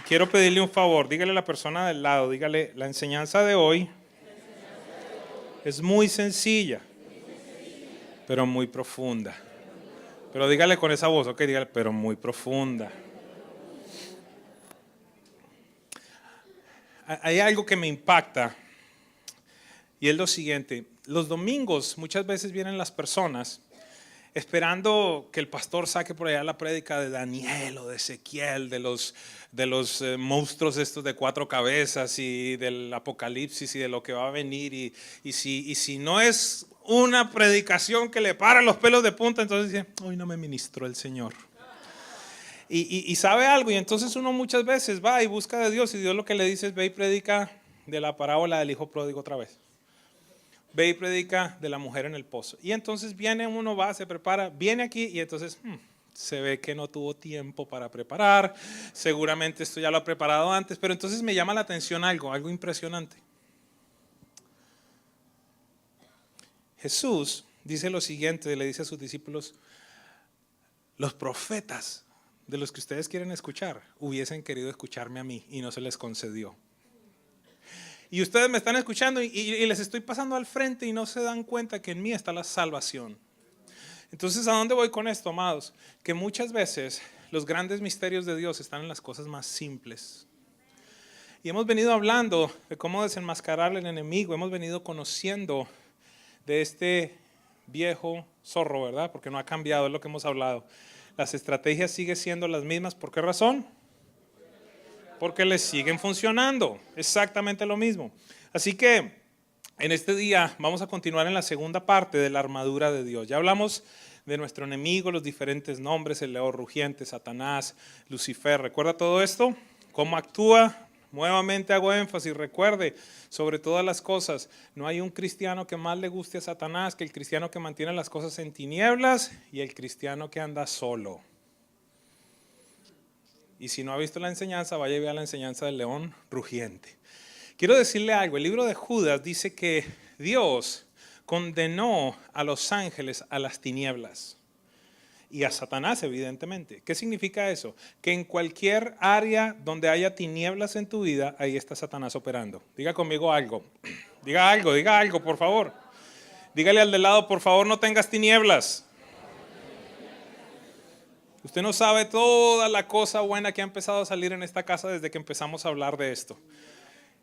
quiero pedirle un favor, dígale a la persona del lado, dígale, la enseñanza de hoy es muy sencilla, pero muy profunda. Pero dígale con esa voz, ok, dígale, pero muy profunda. Hay algo que me impacta y es lo siguiente. Los domingos muchas veces vienen las personas esperando que el pastor saque por allá la prédica de Daniel o de Ezequiel, de los monstruos estos de 4 cabezas y del apocalipsis y de lo que va a venir. Y si no es una predicación que le para los pelos de punta, entonces dice, hoy no me ministró el Señor. Y sabe algo, y entonces uno muchas veces va y busca de Dios, y Dios lo que le dice es, ve y predica de la parábola del hijo pródigo otra vez. Ve y predica de la mujer en el pozo. Y entonces viene uno, va, se prepara, viene aquí y entonces se ve que no tuvo tiempo para preparar. Seguramente esto ya lo ha preparado antes, pero entonces me llama la atención algo impresionante. Jesús dice lo siguiente, le dice a sus discípulos, los profetas de los que ustedes quieren escuchar hubiesen querido escucharme a mí y no se les concedió. Y ustedes me están escuchando y les estoy pasando al frente y no se dan cuenta que en mí está la salvación. Entonces, ¿a dónde voy con esto, amados? Que muchas veces los grandes misterios de Dios están en las cosas más simples. Y hemos venido hablando de cómo desenmascarar al enemigo. Hemos venido conociendo de este viejo zorro, ¿verdad? Porque no ha cambiado, es lo que hemos hablado. Las estrategias siguen siendo las mismas. ¿Por qué razón? Porque les siguen funcionando, exactamente lo mismo. Así que en este día vamos a continuar en la segunda parte de la armadura de Dios. Ya hablamos de nuestro enemigo, los diferentes nombres, el león rugiente, Satanás, Lucifer. ¿Recuerda todo esto? ¿Cómo actúa? Nuevamente hago énfasis, recuerde, sobre todas las cosas, no hay un cristiano que más le guste a Satanás que el cristiano que mantiene las cosas en tinieblas y el cristiano que anda solo. Y si no ha visto la enseñanza, vaya y vea la enseñanza del león rugiente. Quiero decirle algo, el libro de Judas dice que Dios condenó a los ángeles a las tinieblas y a Satanás, evidentemente. ¿Qué significa eso? Que en cualquier área donde haya tinieblas en tu vida, ahí está Satanás operando. Diga conmigo algo, diga algo, por favor. Dígale al de lado, por favor, no tengas tinieblas. Usted no sabe toda la cosa buena que ha empezado a salir en esta casa desde que empezamos a hablar de esto.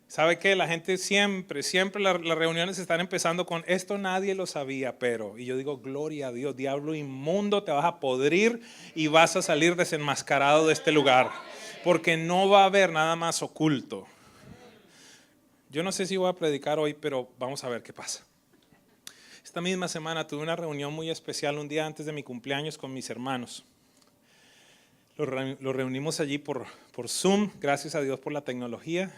¿Sabe qué? La gente siempre las reuniones están empezando con esto nadie lo sabía, pero, y yo digo, gloria a Dios, diablo inmundo, te vas a podrir y vas a salir desenmascarado de este lugar, porque no va a haber nada más oculto. Yo no sé si voy a predicar hoy, pero vamos a ver qué pasa. Esta misma semana tuve una reunión muy especial un día antes de mi cumpleaños con mis hermanos. Lo reunimos allí por Zoom, gracias a Dios por la tecnología,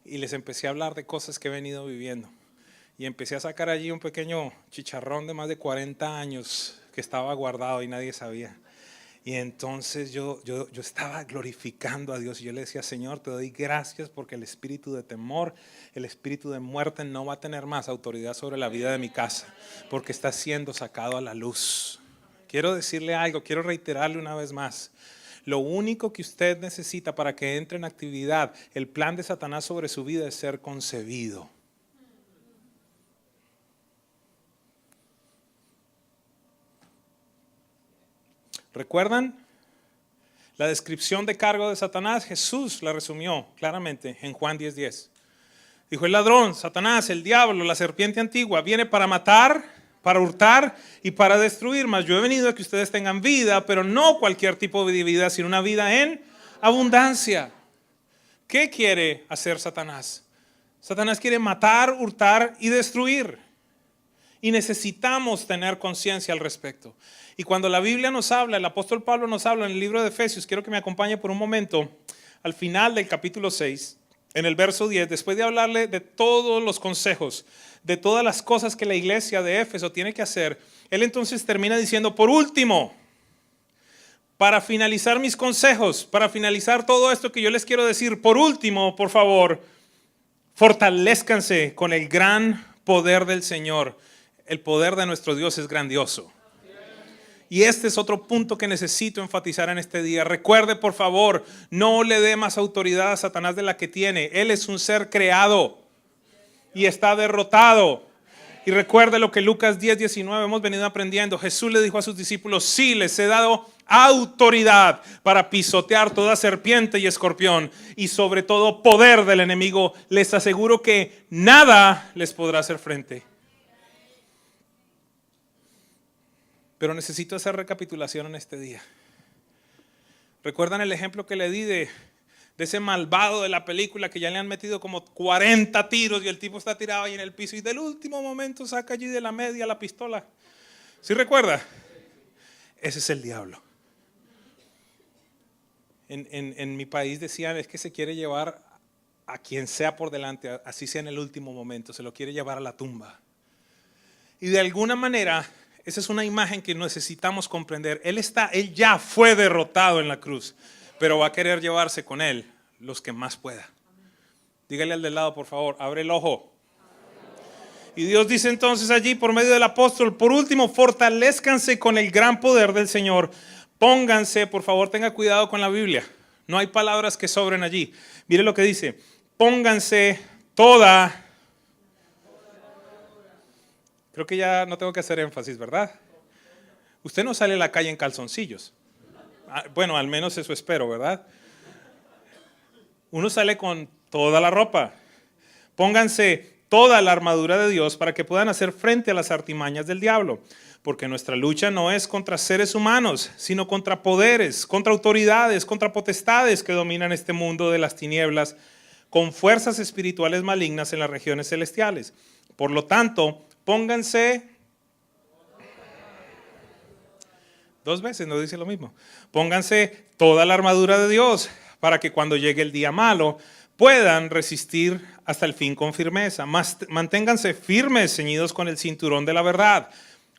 y les empecé a hablar de cosas que he venido viviendo. Y empecé a sacar allí un pequeño chicharrón de más de 40 años que estaba guardado y nadie sabía. Y entonces yo estaba glorificando a Dios y yo le decía, Señor, te doy gracias porque el espíritu de temor, el espíritu de muerte no va a tener más autoridad sobre la vida de mi casa, porque está siendo sacado a la luz. Quiero decirle algo, quiero reiterarle una vez más. Lo único que usted necesita para que entre en actividad el plan de Satanás sobre su vida es ser concebido. ¿Recuerdan la descripción de cargo de Satanás? Jesús la resumió claramente en Juan 10:10. Dijo, el ladrón, Satanás, el diablo, la serpiente antigua, viene para matar, para hurtar y para destruir. Mas yo he venido a que ustedes tengan vida, pero no cualquier tipo de vida, sino una vida en abundancia. ¿Qué quiere hacer Satanás? Satanás quiere matar, hurtar y destruir. Y necesitamos tener conciencia al respecto. Y cuando la Biblia nos habla, el apóstol Pablo nos habla en el libro de Efesios, quiero que me acompañe por un momento, al final del capítulo 6, en el verso 10, después de hablarle de todos los consejos, de todas las cosas que la iglesia de Éfeso tiene que hacer, él entonces termina diciendo, por último, para finalizar mis consejos, para finalizar todo esto que yo les quiero decir, por último, por favor, fortalézcanse con el gran poder del Señor. El poder de nuestro Dios es grandioso. Y este es otro punto que necesito enfatizar en este día. Recuerde, por favor, no le dé más autoridad a Satanás de la que tiene. Él es un ser creado y está derrotado. Y recuerde lo que Lucas 10:19 hemos venido aprendiendo. Jesús le dijo a sus discípulos: sí, les he dado autoridad para pisotear toda serpiente y escorpión y sobre todo poder del enemigo. Les aseguro que nada les podrá hacer frente. Pero necesito hacer recapitulación en este día. ¿Recuerdan el ejemplo que le di de ese malvado de la película que ya le han metido como 40 tiros y el tipo está tirado ahí en el piso y del último momento saca allí de la media la pistola? ¿Sí recuerda? Ese es el diablo. En mi país decían, es que se quiere llevar a quien sea por delante, así sea en el último momento, se lo quiere llevar a la tumba. Y de alguna manera, esa es una imagen que necesitamos comprender. Él ya fue derrotado en la cruz, pero va a querer llevarse con él los que más pueda. Dígale al del lado, por favor, abre el ojo. Y Dios dice entonces allí por medio del apóstol: por último, fortalezcanse con el gran poder del Señor. Pónganse, por favor, tenga cuidado con la Biblia. No hay palabras que sobren allí. Mire lo que dice: pónganse toda. Creo que ya no tengo que hacer énfasis, ¿verdad? Usted no sale a la calle en calzoncillos. Bueno, al menos eso espero, ¿verdad? Uno sale con toda la ropa. Pónganse toda la armadura de Dios para que puedan hacer frente a las artimañas del diablo. Porque nuestra lucha no es contra seres humanos, sino contra poderes, contra autoridades, contra potestades que dominan este mundo de las tinieblas, con fuerzas espirituales malignas en las regiones celestiales. Por lo tanto, pónganse, dos veces no dice lo mismo, pónganse toda la armadura de Dios para que cuando llegue el día malo puedan resistir hasta el fin con firmeza. Manténganse firmes, ceñidos con el cinturón de la verdad,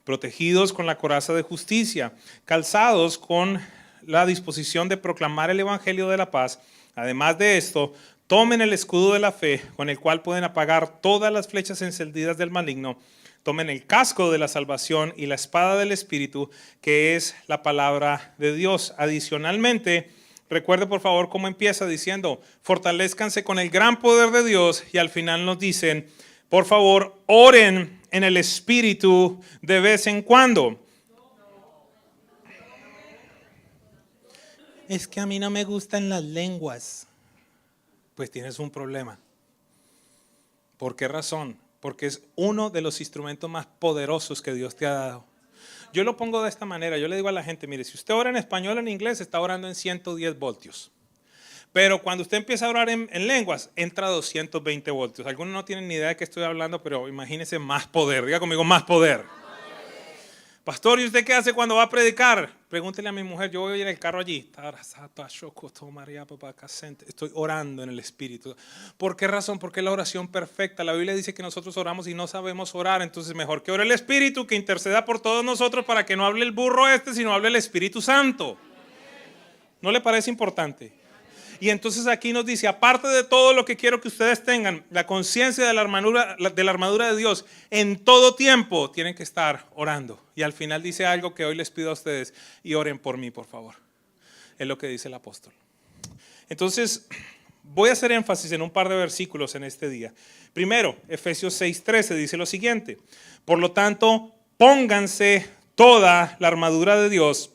protegidos con la coraza de justicia, calzados con la disposición de proclamar el evangelio de la paz. Además de esto, tomen el escudo de la fe, con el cual pueden apagar todas las flechas encendidas del maligno. Tomen el casco de la salvación y la espada del Espíritu, que es la palabra de Dios. Adicionalmente, recuerde por favor cómo empieza diciendo: fortalezcanse con el gran poder de Dios, y al final nos dicen, por favor, oren en el Espíritu de vez en cuando. Es que a mí no me gustan las lenguas. Pues tienes un problema. ¿Por qué razón? Porque es uno de los instrumentos más poderosos que Dios te ha dado. Yo lo pongo de esta manera, yo le digo a la gente: mire, si usted ora en español o en inglés, está orando en 110 voltios. Pero cuando usted empieza a orar en lenguas, entra a 220 voltios. Algunos no tienen ni idea de qué estoy hablando, pero imagínense más poder. Diga conmigo, más poder. Pastor, ¿y usted qué hace cuando va a predicar? Pregúntele a mi mujer, yo voy en el carro allí. Estoy orando en el Espíritu. ¿Por qué razón? Porque es la oración perfecta. La Biblia dice que nosotros oramos y no sabemos orar. Entonces mejor que ore el Espíritu, que interceda por todos nosotros para que no hable el burro sino hable el Espíritu Santo. ¿No le parece importante? Y entonces aquí nos dice, aparte de todo lo que quiero que ustedes tengan, la conciencia de la armadura de Dios, en todo tiempo tienen que estar orando. Y al final dice algo que hoy les pido a ustedes: y oren por mí, por favor. Es lo que dice el apóstol. Entonces, voy a hacer énfasis en un par de versículos en este día. Primero, Efesios 6:13 dice lo siguiente: por lo tanto, pónganse toda la armadura de Dios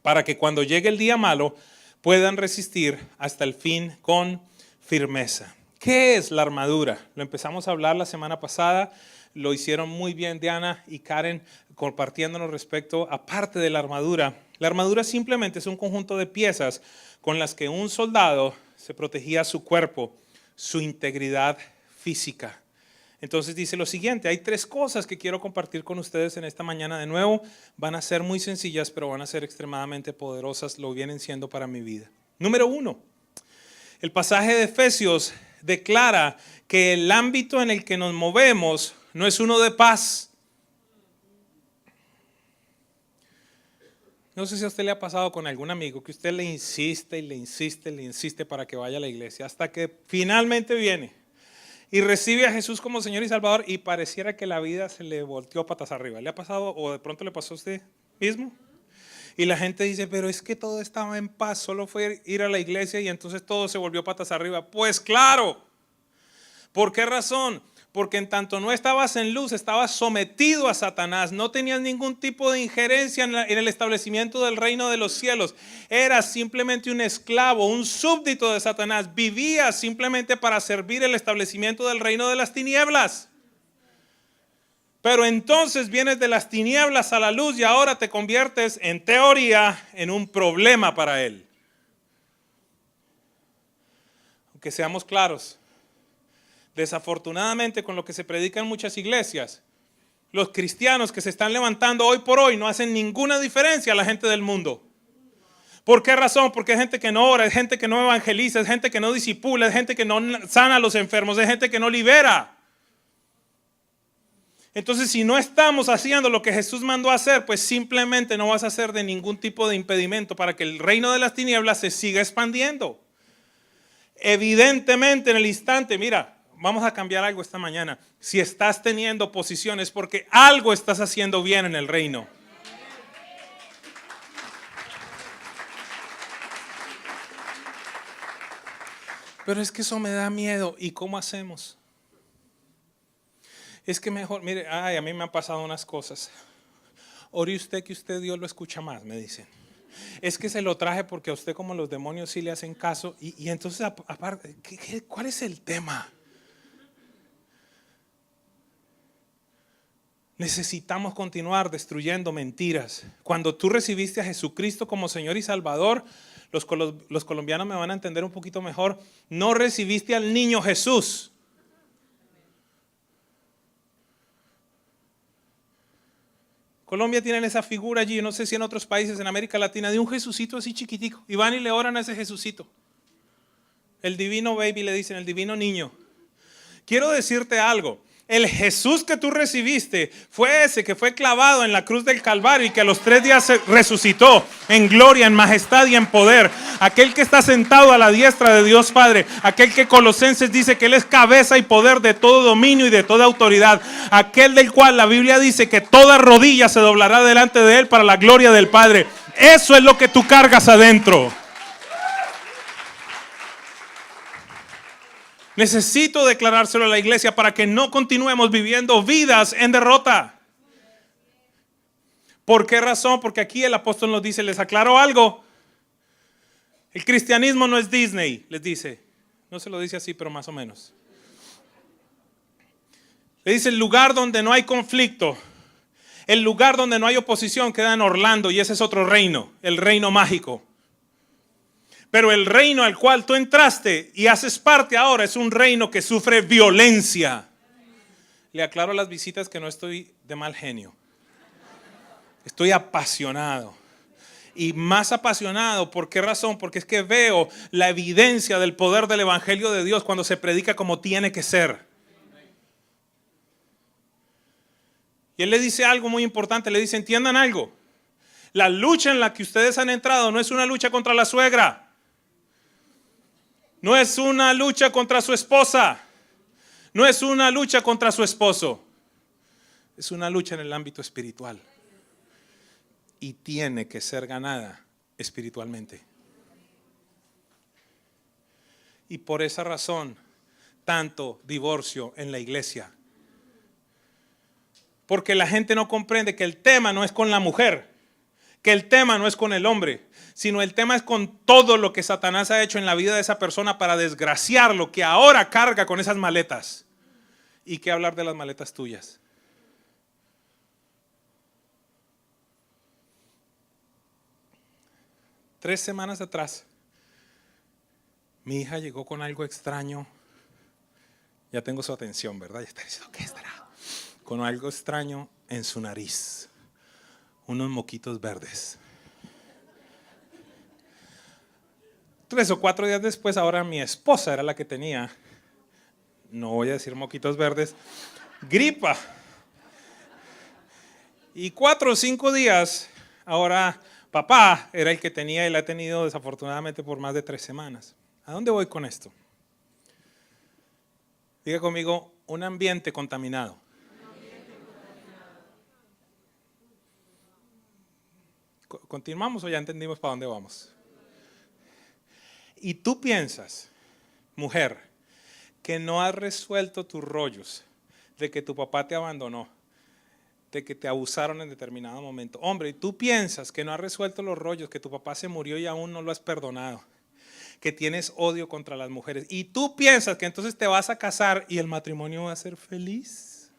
para que cuando llegue el día malo puedan resistir hasta el fin con firmeza. ¿Qué es la armadura? Lo empezamos a hablar la semana pasada, lo hicieron muy bien Diana y Karen compartiéndonos respecto a parte de la armadura. La armadura simplemente es un conjunto de piezas con las que un soldado se protegía su cuerpo, su integridad física. Entonces dice lo siguiente: hay tres cosas que quiero compartir con ustedes en esta mañana. De nuevo, van a ser muy sencillas, pero van a ser extremadamente poderosas, lo vienen siendo para mi vida. Número 1, el pasaje de Efesios declara que el ámbito en el que nos movemos no es uno de paz. No sé si a usted le ha pasado con algún amigo que usted le insiste y le insiste y le insiste para que vaya a la iglesia, hasta que finalmente viene y recibe a Jesús como Señor y Salvador y pareciera que la vida se le volteó patas arriba. ¿Le ha pasado o de pronto le pasó a usted mismo? Y la gente dice, pero es que todo estaba en paz, solo fue ir a la iglesia y entonces todo se volvió patas arriba. Pues claro. ¿Por qué razón? Porque en tanto no estabas en luz, estabas sometido a Satanás, no tenías ningún tipo de injerencia en el establecimiento del reino de los cielos. Eras simplemente un esclavo, un súbdito de Satanás. Vivías simplemente para servir el establecimiento del reino de las tinieblas. Pero entonces vienes de las tinieblas a la luz y ahora te conviertes, en teoría, en un problema para él. Aunque seamos claros. Desafortunadamente, con lo que se predica en muchas iglesias, los cristianos que se están levantando hoy por hoy no hacen ninguna diferencia a la gente del mundo. ¿Por qué razón? Porque hay gente que no ora, hay gente que no evangeliza, hay gente que no discipula, hay gente que no sana a los enfermos, hay gente que no libera. Entonces, si no estamos haciendo lo que Jesús mandó a hacer, pues simplemente no vas a hacer de ningún tipo de impedimento para que el reino de las tinieblas se siga expandiendo. Evidentemente, en el instante, mira, vamos a cambiar algo esta mañana. Si estás teniendo oposición es porque algo estás haciendo bien en el reino. Pero es que eso me da miedo. ¿Y cómo hacemos? Es que mejor, mire, a mí me han pasado unas cosas. Ore usted que usted Dios lo escucha más, me dicen. Es que se lo traje porque a usted como los demonios sí le hacen caso. Y entonces, aparte, ¿cuál es el tema? Necesitamos continuar destruyendo mentiras. Cuando tú recibiste a Jesucristo como Señor y Salvador, los colombianos me van a entender un poquito mejor, no recibiste al niño Jesús. Colombia tienen esa figura allí, no sé si en otros países en América Latina, de un Jesucito así chiquitico. Y van y le oran a ese Jesucito. El divino baby le dicen, el divino niño. Quiero decirte algo. El Jesús que tú recibiste fue ese que fue clavado en la cruz del Calvario y que a los 3 días se resucitó en gloria, en majestad y en poder. Aquel que está sentado a la diestra de Dios Padre. Aquel que Colosenses dice que Él es cabeza y poder de todo dominio y de toda autoridad. Aquel del cual la Biblia dice que toda rodilla se doblará delante de Él para la gloria del Padre. Eso es lo que tú cargas adentro. Necesito declarárselo a la iglesia para que no continuemos viviendo vidas en derrota. ¿Por qué razón? Porque aquí el apóstol nos dice, les aclaro algo. El cristianismo no es Disney, les dice. No se lo dice así, pero más o menos. Le dice, el lugar donde no hay conflicto, el lugar donde no hay oposición queda en Orlando y ese es otro reino, el reino mágico. Pero el reino al cual tú entraste y haces parte ahora es un reino que sufre violencia. Le aclaro a las visitas que no estoy de mal genio. Estoy apasionado. Y más apasionado, ¿por qué razón? Porque es que veo la evidencia del poder del evangelio de Dios cuando se predica como tiene que ser. Y él le dice algo muy importante, le dice, entiendan algo. La lucha en la que ustedes han entrado no es una lucha contra la suegra. No es una lucha contra su esposa. No es una lucha contra su esposo. Es una lucha en el ámbito espiritual. Y tiene que ser ganada espiritualmente. Y por esa razón, tanto divorcio en la iglesia. Porque la gente no comprende que el tema no es con la mujer, que el tema no es con el hombre, sino el tema es con todo lo que Satanás ha hecho en la vida de esa persona para desgraciarlo, que ahora carga con esas maletas. ¿Y qué hablar de las maletas tuyas? Tres semanas atrás, mi hija llegó con algo extraño. Ya tengo su atención, ¿verdad? Ya está diciendo, ¿qué estará? Con algo extraño en su nariz. Unos moquitos verdes. 3 o 4 días después, ahora mi esposa era la que tenía, no voy a decir moquitos verdes, gripa. Y 4 o 5 días, ahora papá era el que tenía y la ha tenido desafortunadamente por más de 3 semanas. ¿A dónde voy con esto? Diga conmigo, un ambiente contaminado. ¿Continuamos o ya entendimos para dónde vamos? Y tú piensas, mujer, que no has resuelto tus rollos de que tu papá te abandonó, de que te abusaron en determinado momento. Hombre, y tú piensas que no has resuelto los rollos, que tu papá se murió y aún no lo has perdonado, que tienes odio contra las mujeres. Y tú piensas que entonces te vas a casar y el matrimonio va a ser feliz.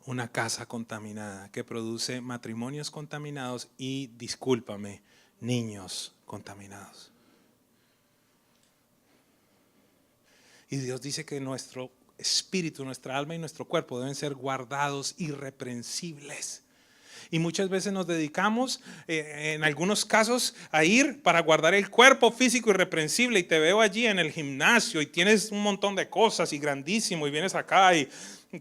Una casa contaminada que produce matrimonios contaminados y, discúlpame, niños contaminados. Y Dios dice que nuestro espíritu, nuestra alma y nuestro cuerpo deben ser guardados irreprensibles. Y muchas veces nos dedicamos, en algunos casos, a ir para guardar el cuerpo físico irreprensible. Y te veo allí en el gimnasio y tienes un montón de cosas y grandísimo y vienes acá y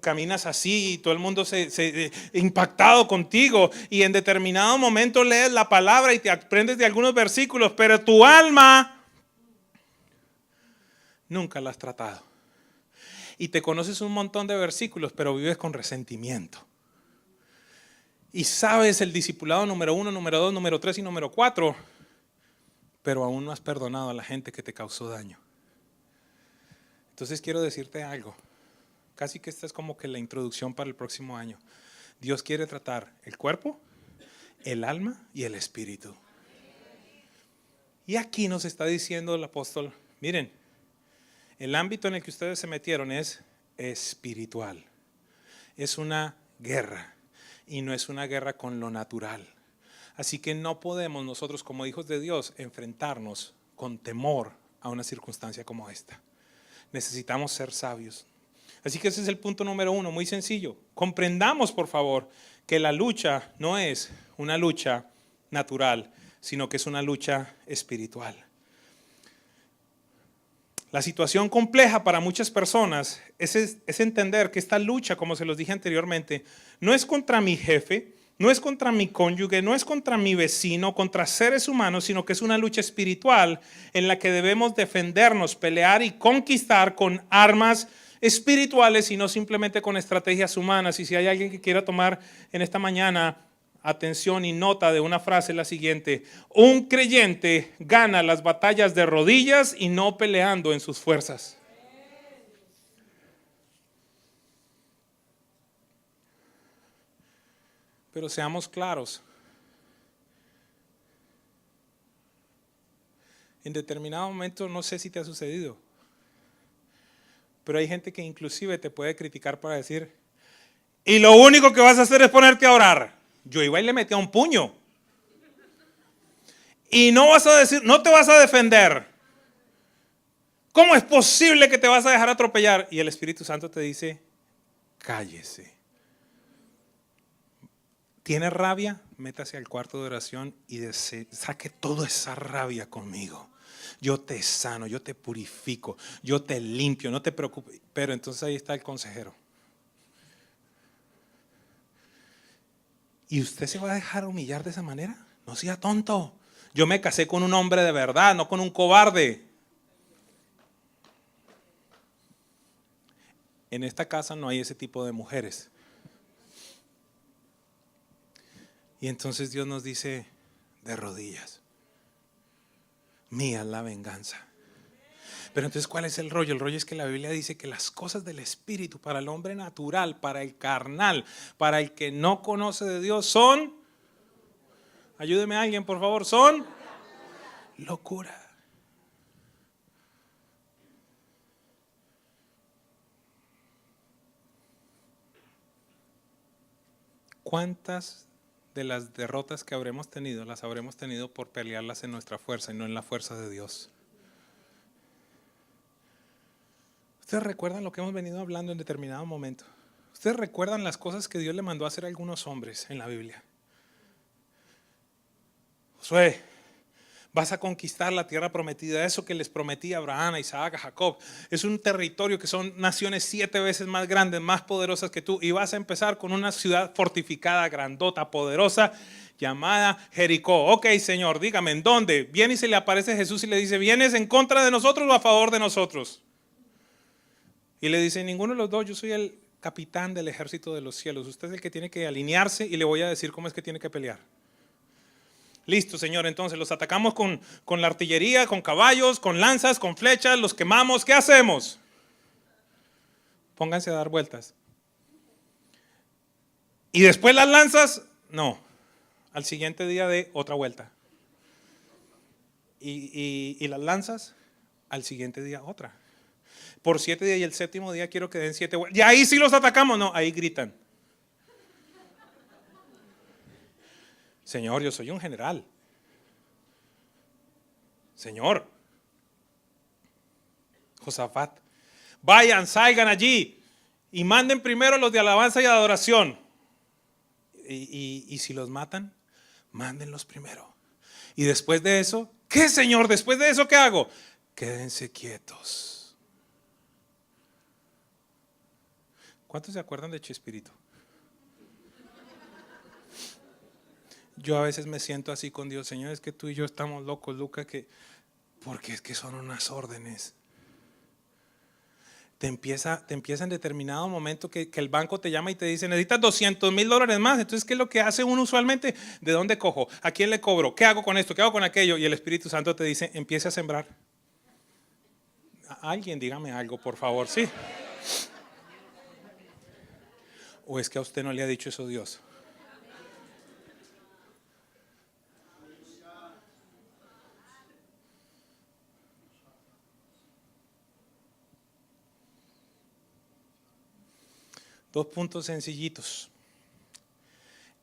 caminas así y todo el mundo se impactado contigo. Y en determinado momento lees la palabra y te aprendes de algunos versículos, pero tu alma nunca la has tratado. Y te conoces un montón de versículos, pero vives con resentimiento. Y sabes el discipulado número 1, número 2, número 3 y número 4, pero aún no has perdonado a la gente que te causó daño. Entonces quiero decirte algo. Casi que esta es como que la introducción para el próximo año. Dios quiere tratar el cuerpo, el alma y el espíritu. Y aquí nos está diciendo el apóstol, miren, el ámbito en el que ustedes se metieron es espiritual. Es una guerra. Y no es una guerra con lo natural. Así que no podemos nosotros como hijos de Dios enfrentarnos con temor a una circunstancia como esta. Necesitamos ser sabios. Así que ese es el punto número 1, muy sencillo. Comprendamos, por favor, que la lucha no es una lucha natural, sino que es una lucha espiritual. La situación compleja para muchas personas es entender que esta lucha, como se los dije anteriormente, no es contra mi jefe, no es contra mi cónyuge, no es contra mi vecino, contra seres humanos, sino que es una lucha espiritual en la que debemos defendernos, pelear y conquistar con armas espirituales y no simplemente con estrategias humanas. Y si hay alguien que quiera tomar en esta mañana atención y nota de una frase, la siguiente: un creyente gana las batallas de rodillas y no peleando en sus fuerzas. Pero seamos claros, en determinado momento, no sé si te ha sucedido, pero hay gente que inclusive te puede criticar para decir, y lo único que vas a hacer es ponerte a orar. Yo iba y le metía un puño. Y no vas a decir, no te vas a defender. ¿Cómo es posible que te vas a dejar atropellar? Y el Espíritu Santo te dice, cállese. ¿Tienes rabia? Métase al cuarto de oración y saque toda esa rabia conmigo. Yo te sano, yo te purifico, yo te limpio, no te preocupes. Pero entonces ahí está el consejero. ¿Y usted se va a dejar humillar de esa manera? No sea tonto. Yo me casé con un hombre de verdad, no con un cobarde. En esta casa no hay ese tipo de mujeres. Y entonces Dios nos dice, de rodillas, mía es la venganza. Pero entonces, ¿cuál es el rollo? El rollo es que la Biblia dice que las cosas del espíritu para el hombre natural, para el carnal, para el que no conoce de Dios son, ayúdeme a alguien por favor, son locura. ¿Cuántas de las derrotas que habremos tenido, las habremos tenido por pelearlas en nuestra fuerza y no en la fuerza de Dios? ¿Ustedes recuerdan lo que hemos venido hablando en determinado momento? ¿Ustedes recuerdan las cosas que Dios le mandó a hacer a algunos hombres en la Biblia? Josué, vas a conquistar la tierra prometida, eso que les prometí a Abraham, a Isaac, a Jacob. Es un territorio que son naciones 7 veces más grandes, más poderosas que tú. Y vas a empezar con una ciudad fortificada, grandota, poderosa, llamada Jericó. Ok, Señor, dígame, ¿en dónde? Viene y se le aparece Jesús y le dice, ¿vienes en contra de nosotros o a favor de nosotros? Y le dice, ninguno de los dos, yo soy el capitán del ejército de los cielos. Usted es el que tiene que alinearse y le voy a decir cómo es que tiene que pelear. Listo, Señor, entonces los atacamos con la artillería, con caballos, con lanzas, con flechas, los quemamos. ¿Qué hacemos? Pónganse a dar vueltas. Y después las lanzas, no. Al siguiente día de otra vuelta. Y las lanzas, al siguiente día otra. Por 7 días y el séptimo día quiero que den 7 vueltas. Y ahí sí los atacamos, no, ahí gritan. Señor, yo soy un general. Señor. Josafat. Vayan, salgan allí y manden primero los de alabanza y adoración. Y si los matan, mándenlos primero. Y después de eso, ¿qué, Señor? Después de eso, ¿qué hago? Quédense quietos. ¿Cuántos se acuerdan de Chespirito? Yo a veces me siento así con Dios. Señor, es que tú y yo estamos locos, Lucas, porque es que son unas órdenes. Te empieza en determinado momento que el banco te llama y te dice, necesitas $200,000 más. Entonces, ¿qué es lo que hace uno usualmente? ¿De dónde cojo? ¿A quién le cobro? ¿Qué hago con esto? ¿Qué hago con aquello? Y el Espíritu Santo te dice, empiece a sembrar. Alguien dígame algo, por favor, ¿sí? ¿O es que a usted no le ha dicho eso Dios? Dos puntos sencillitos.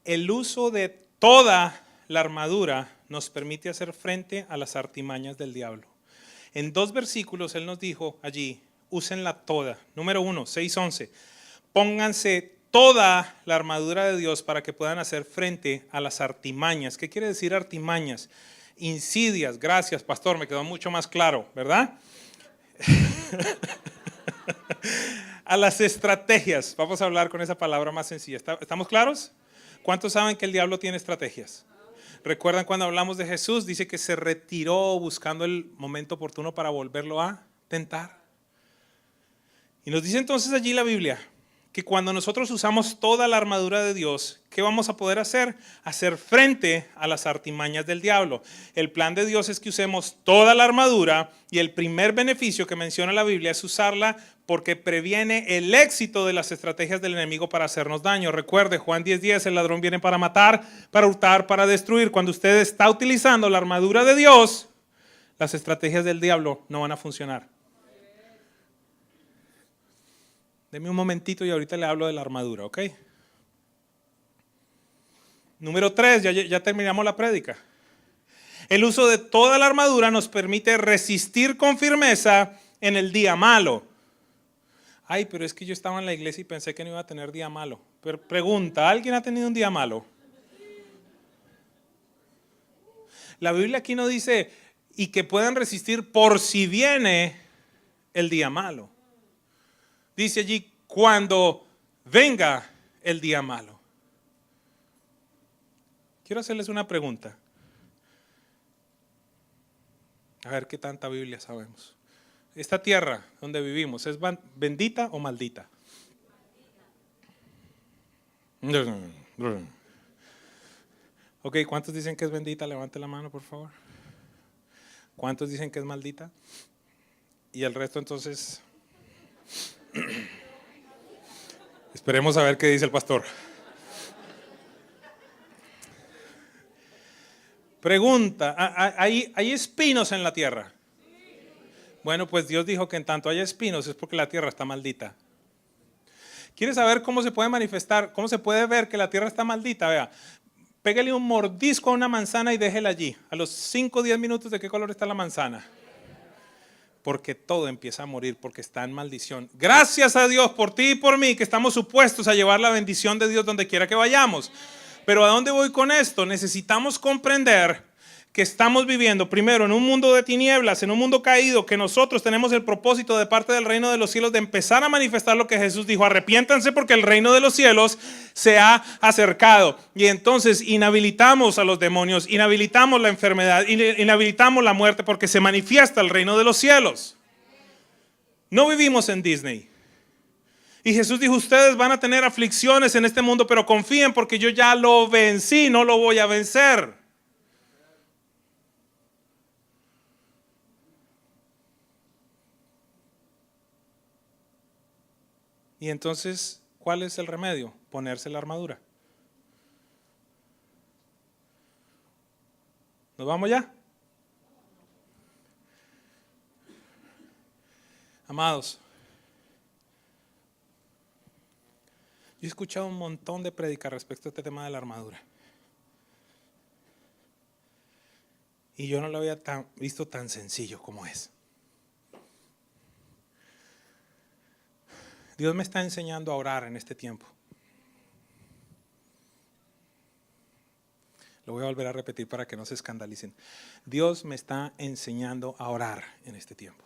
El uso de toda la armadura nos permite hacer frente a las artimañas del diablo. En 2 versículos Él nos dijo allí, úsenla toda. Número 1, 6:11. Pónganse toda la armadura de Dios para que puedan hacer frente a las artimañas. ¿Qué quiere decir artimañas? Insidias. Gracias, pastor, me quedó mucho más claro, ¿verdad? A las estrategias. Vamos a hablar con esa palabra más sencilla. ¿Estamos claros? ¿Cuántos saben que el diablo tiene estrategias? ¿Recuerdan cuando hablamos de Jesús? Dice que se retiró buscando el momento oportuno para volverlo a tentar. Y nos dice entonces allí la Biblia que cuando nosotros usamos toda la armadura de Dios, ¿qué vamos a poder hacer? Hacer frente a las artimañas del diablo. El plan de Dios es que usemos toda la armadura y el primer beneficio que menciona la Biblia es usarla porque previene el éxito de las estrategias del enemigo para hacernos daño. Recuerde, Juan 10:10, el ladrón viene para matar, para hurtar, para destruir. Cuando usted está utilizando la armadura de Dios, las estrategias del diablo no van a funcionar. Deme un momentito y ahorita le hablo de la armadura, ¿ok? Número 3, ya terminamos la prédica. El uso de toda la armadura nos permite resistir con firmeza en el día malo. Ay, pero es que yo estaba en la iglesia y pensé que no iba a tener día malo. Pero pregunta, ¿alguien ha tenido un día malo? La Biblia aquí no dice, y que puedan resistir por si viene el día malo. Dice allí, cuando venga el día malo. Quiero hacerles una pregunta. A ver qué tanta Biblia sabemos. ¿Esta tierra donde vivimos es bendita o maldita? Ok, ¿cuántos dicen que es bendita? Levante la mano, por favor. ¿Cuántos dicen que es maldita? Y el resto entonces... Esperemos a ver qué dice el pastor. Pregunta, ¿hay espinos en la tierra? Bueno, pues Dios dijo que en tanto haya espinos es porque la tierra está maldita. ¿Quieres saber cómo se puede manifestar, cómo se puede ver que la tierra está maldita? Vea, pégale un mordisco a una manzana y déjela allí. A los 5 o 10 minutos, ¿de qué color está la manzana? Porque todo empieza a morir, porque está en maldición. Gracias a Dios por ti y por mí, que estamos supuestos a llevar la bendición de Dios donde quiera que vayamos. Pero ¿a dónde voy con esto? Necesitamos comprender que estamos viviendo primero en un mundo de tinieblas, en un mundo caído, que nosotros tenemos el propósito de parte del reino de los cielos de empezar a manifestar lo que Jesús dijo: arrepiéntanse porque el reino de los cielos se ha acercado. Y entonces inhabilitamos a los demonios, inhabilitamos la enfermedad, inhabilitamos la muerte, porque se manifiesta el reino de los cielos. No vivimos en Disney. Y Jesús dijo, ustedes van a tener aflicciones en este mundo, pero confíen porque yo ya lo vencí, no lo voy a vencer. Y entonces, ¿cuál es el remedio? Ponerse la armadura. ¿Nos vamos ya? Amados, yo he escuchado un montón de prédicas respecto a este tema de la armadura. Y yo no lo había visto tan sencillo como es. Dios me está enseñando a orar en este tiempo. Lo voy a volver a repetir para que no se escandalicen. Dios me está enseñando a orar en este tiempo.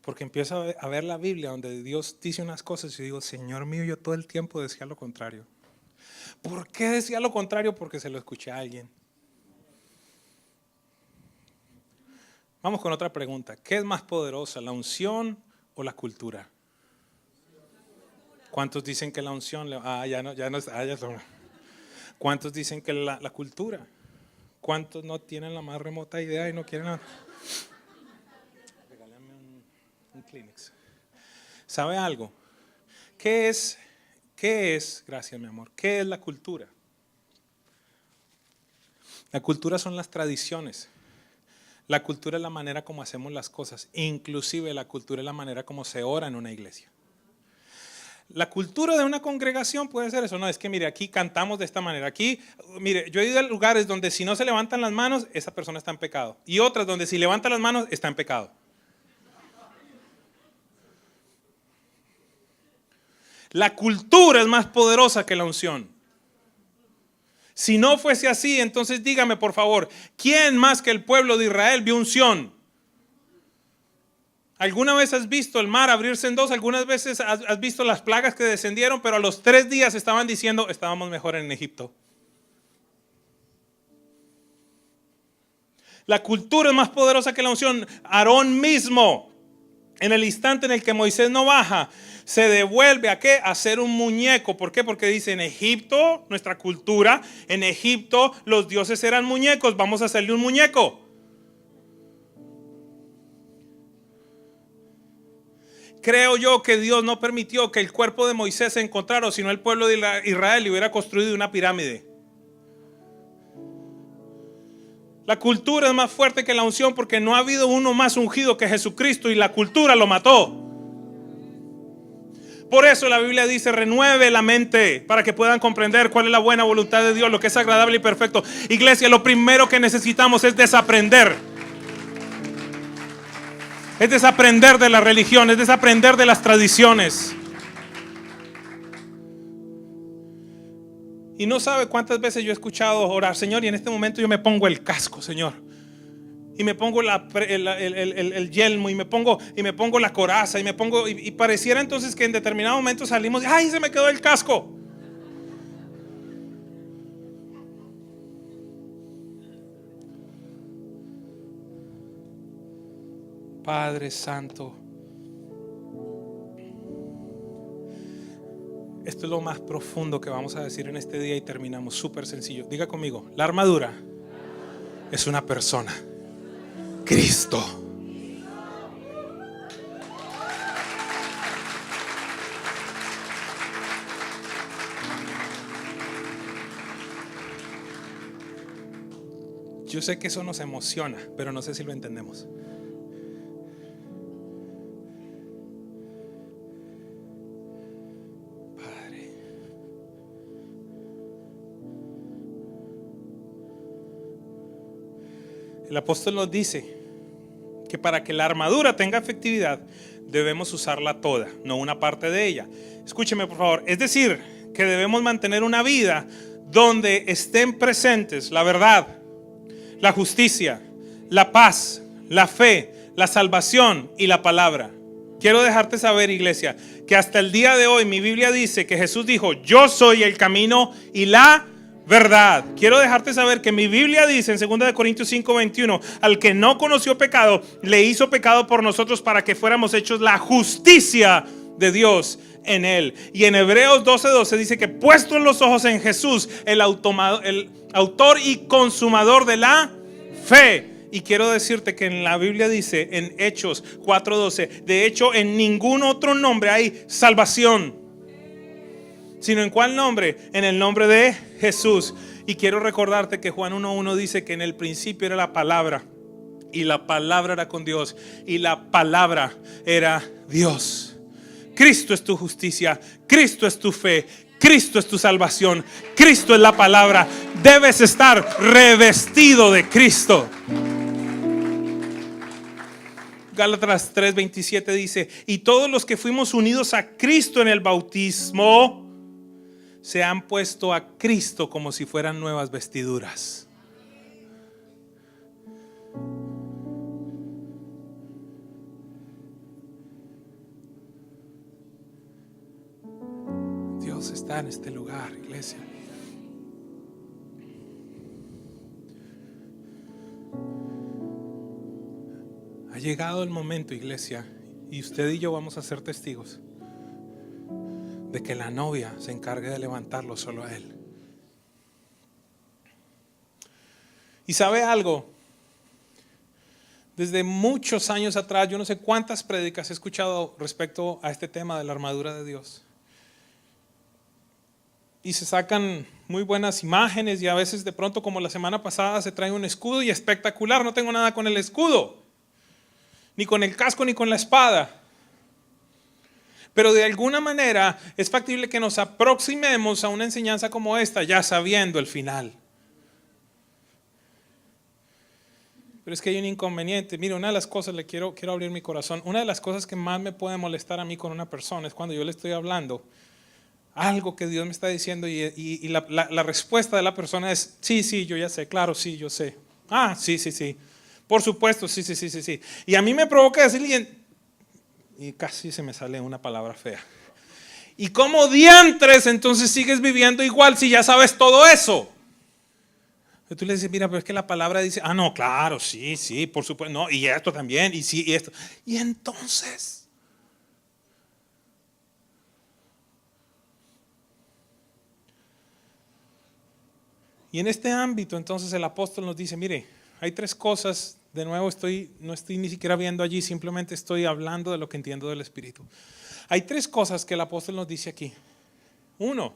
Porque empiezo a ver la Biblia donde Dios dice unas cosas y digo, Señor mío, yo todo el tiempo decía lo contrario. ¿Por qué decía lo contrario? Porque se lo escuché a alguien. Vamos con otra pregunta. ¿Qué es más poderosa, la unción o la cultura? ¿Cuántos dicen que la unción? ¿Cuántos dicen que la cultura? ¿Cuántos no tienen la más remota idea y no quieren nada? Regálame un Kleenex. ¿Sabe algo? ¿Qué es? Gracias, mi amor. ¿Qué es la cultura? La cultura son las tradiciones. La cultura es la manera como hacemos las cosas. Inclusive la cultura es la manera como se ora en una iglesia. La cultura de una congregación puede ser eso. No, es que mire, aquí cantamos de esta manera. Aquí, mire, yo he ido a lugares donde si no se levantan las manos, esa persona está en pecado. Y otras donde si levanta las manos, está en pecado. La cultura es más poderosa que la unción. Si no fuese así, entonces dígame por favor, ¿quién más que el pueblo de Israel vio unción? ¿Alguna vez has visto el mar abrirse en dos? ¿Algunas veces has visto las plagas que descendieron? Pero a los 3 días estaban diciendo, estábamos mejor en Egipto. La cultura es más poderosa que la unción. Aarón mismo, en el instante en el que Moisés no baja, se devuelve ¿a qué? A hacer un muñeco. ¿Por qué? Porque dice en Egipto, nuestra cultura, en Egipto los dioses eran muñecos, vamos a hacerle un muñeco. Creo yo que Dios no permitió que el cuerpo de Moisés se encontrara, sino el pueblo de Israel hubiera construido una pirámide. La cultura es más fuerte que la unción porque no ha habido uno más ungido que Jesucristo y la cultura lo mató. Por eso la Biblia dice, renueve la mente para que puedan comprender cuál es la buena voluntad de Dios, lo que es agradable y perfecto. Iglesia, lo primero que necesitamos es desaprender. Es desaprender de la religión, es desaprender de las tradiciones. Y no sabe cuántas veces yo he escuchado orar, Señor, y en este momento yo me pongo el casco, Señor. Y me pongo el yelmo y me pongo la coraza y pareciera entonces que en determinado momento salimos y ¡ay, se me quedó el casco! Padre Santo, esto es lo más profundo que vamos a decir en este día y terminamos súper sencillo. Diga conmigo, la armadura es una persona. Cristo. Yo sé que eso nos emociona, pero no sé si lo entendemos. Padre, el apóstol nos dice que para que la armadura tenga efectividad debemos usarla toda, no una parte de ella. Escúcheme por favor, es decir, que debemos mantener una vida donde estén presentes la verdad, la justicia, la paz, la fe, la salvación y la palabra. Quiero dejarte saber, iglesia, que hasta el día de hoy mi Biblia dice que Jesús dijo, yo soy el camino y la verdad. Quiero dejarte saber que mi Biblia dice en 2 Corintios 5:21, al que no conoció pecado, le hizo pecado por nosotros para que fuéramos hechos la justicia de Dios en él. Y en Hebreos 12:12 dice que puestos los ojos en Jesús, el autor y consumador de la fe. Y quiero decirte que en la Biblia dice en Hechos 4:12, de hecho en ningún otro nombre hay salvación, sino en cuál nombre, en el nombre de Jesús. Y quiero recordarte que Juan 1:1 dice que en el principio era la palabra, y la palabra era con Dios, y la palabra era Dios. Cristo es tu justicia, Cristo es tu fe, Cristo es tu salvación, Cristo es la palabra. Debes estar revestido de Cristo. Gálatas 3:27 dice: y todos los que fuimos unidos a Cristo en el bautismo se han puesto a Cristo como si fueran nuevas vestiduras. Dios está en este lugar, iglesia. Ha llegado el momento, iglesia, y usted y yo vamos a ser testigos de que la novia se encargue de levantarlo solo a él. Y sabe algo, desde muchos años atrás, yo no sé cuántas prédicas he escuchado respecto a este tema de la armadura de Dios. Y se sacan muy buenas imágenes, y a veces de pronto, como la semana pasada, se trae un escudo y espectacular. No tengo nada con el escudo, ni con el casco, ni con la espada. Pero de alguna manera es factible que nos aproximemos a una enseñanza como esta, ya sabiendo el final. Pero es que hay un inconveniente. Mira, una de las cosas, quiero abrir mi corazón. Una de las cosas que más me puede molestar a mí con una persona es cuando yo le estoy hablando algo que Dios me está diciendo y la respuesta de la persona es: sí, yo ya sé, claro, sí, yo sé. Ah, sí, por supuesto, sí. Y a mí me provoca decirle, y casi se me sale una palabra fea: ¿y cómo diantres entonces sigues viviendo igual si ya sabes todo eso? Y tú le dices: mira, pero es que la palabra dice, no, claro, sí, por supuesto, no, y esto también, y sí, y esto. Y entonces, y en este ámbito, entonces el apóstol nos dice: mire, hay tres cosas. De nuevo, no estoy ni siquiera viendo allí, simplemente estoy hablando de lo que entiendo del Espíritu. Hay tres cosas que el apóstol nos dice aquí. Uno,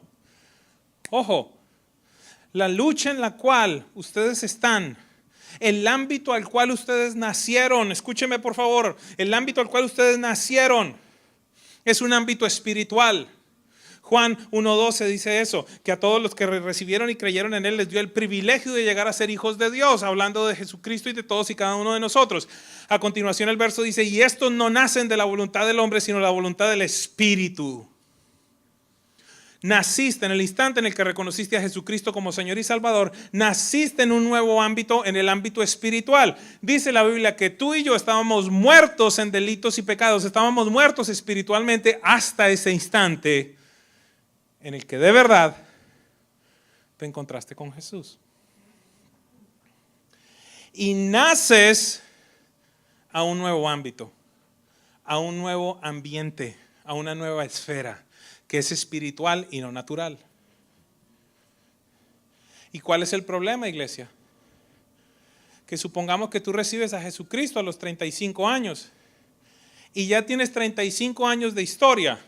ojo, la lucha en la cual ustedes están, el ámbito al cual ustedes nacieron, escúcheme por favor, el ámbito al cual ustedes nacieron es un ámbito espiritual. Juan 1:12 dice eso, que a todos los que recibieron y creyeron en Él les dio el privilegio de llegar a ser hijos de Dios, hablando de Jesucristo y de todos y cada uno de nosotros. A continuación el verso dice: y estos no nacen de la voluntad del hombre, sino la voluntad del Espíritu. Naciste en el instante en el que reconociste a Jesucristo como Señor y Salvador, naciste en un nuevo ámbito, en el ámbito espiritual. Dice la Biblia que tú y yo estábamos muertos en delitos y pecados, estábamos muertos espiritualmente hasta ese instante en el que de verdad te encontraste con Jesús. Y naces a un nuevo ámbito, a un nuevo ambiente, a una nueva esfera que es espiritual y no natural. ¿Y cuál es el problema, iglesia? Que supongamos que tú recibes a Jesucristo a los 35 años y ya tienes 35 años de historia,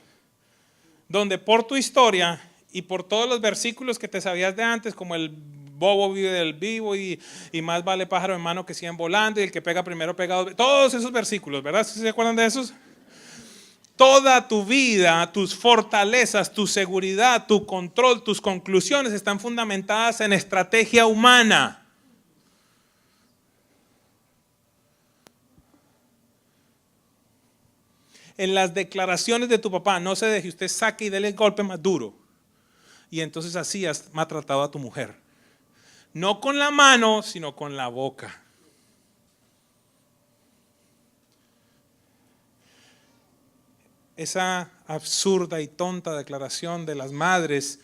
donde por tu historia y por todos los versículos que te sabías de antes, como el bobo vive del vivo y más vale pájaro en mano que 100 volando, y el que pega primero pega, todos esos versículos, ¿verdad? ¿Se acuerdan de esos? Toda tu vida, tus fortalezas, tu seguridad, tu control, tus conclusiones están fundamentadas en estrategia humana. En las declaraciones de tu papá: no se deje, usted saque y dele el golpe más duro. Y entonces así has maltratado a tu mujer. No con la mano, sino con la boca. Esa absurda y tonta declaración de las madres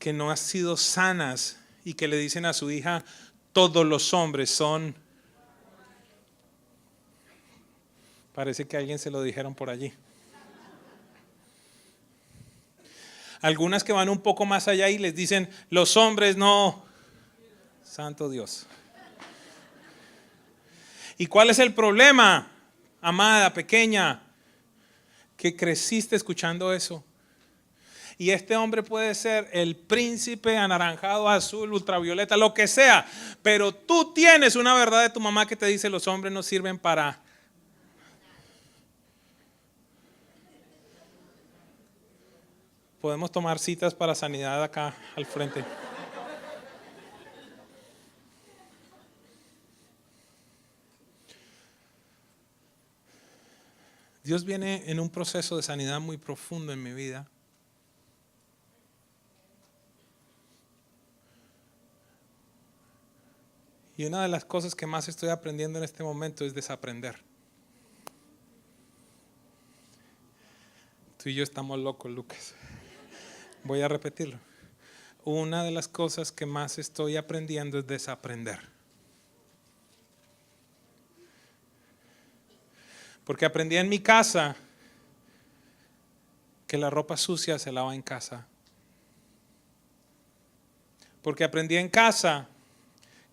que no han sido sanas y que le dicen a su hija: todos los hombres son. Parece que a alguien se lo dijeron por allí. Algunas que van un poco más allá y les dicen, los hombres no. Santo Dios. ¿Y cuál es el problema, amada, pequeña? Que creciste escuchando eso. Y este hombre puede ser el príncipe anaranjado, azul, ultravioleta, lo que sea. Pero tú tienes una verdad de tu mamá que te dice, los hombres no sirven para... Podemos tomar citas para sanidad acá al frente. Dios viene en un proceso de sanidad muy profundo en mi vida. Y una de las cosas que más estoy aprendiendo en este momento es desaprender. Tú y yo estamos locos, Lucas. Voy a repetirlo. Una de las cosas que más estoy aprendiendo es desaprender. Porque aprendí en mi casa que la ropa sucia se lava en casa. Porque aprendí en casa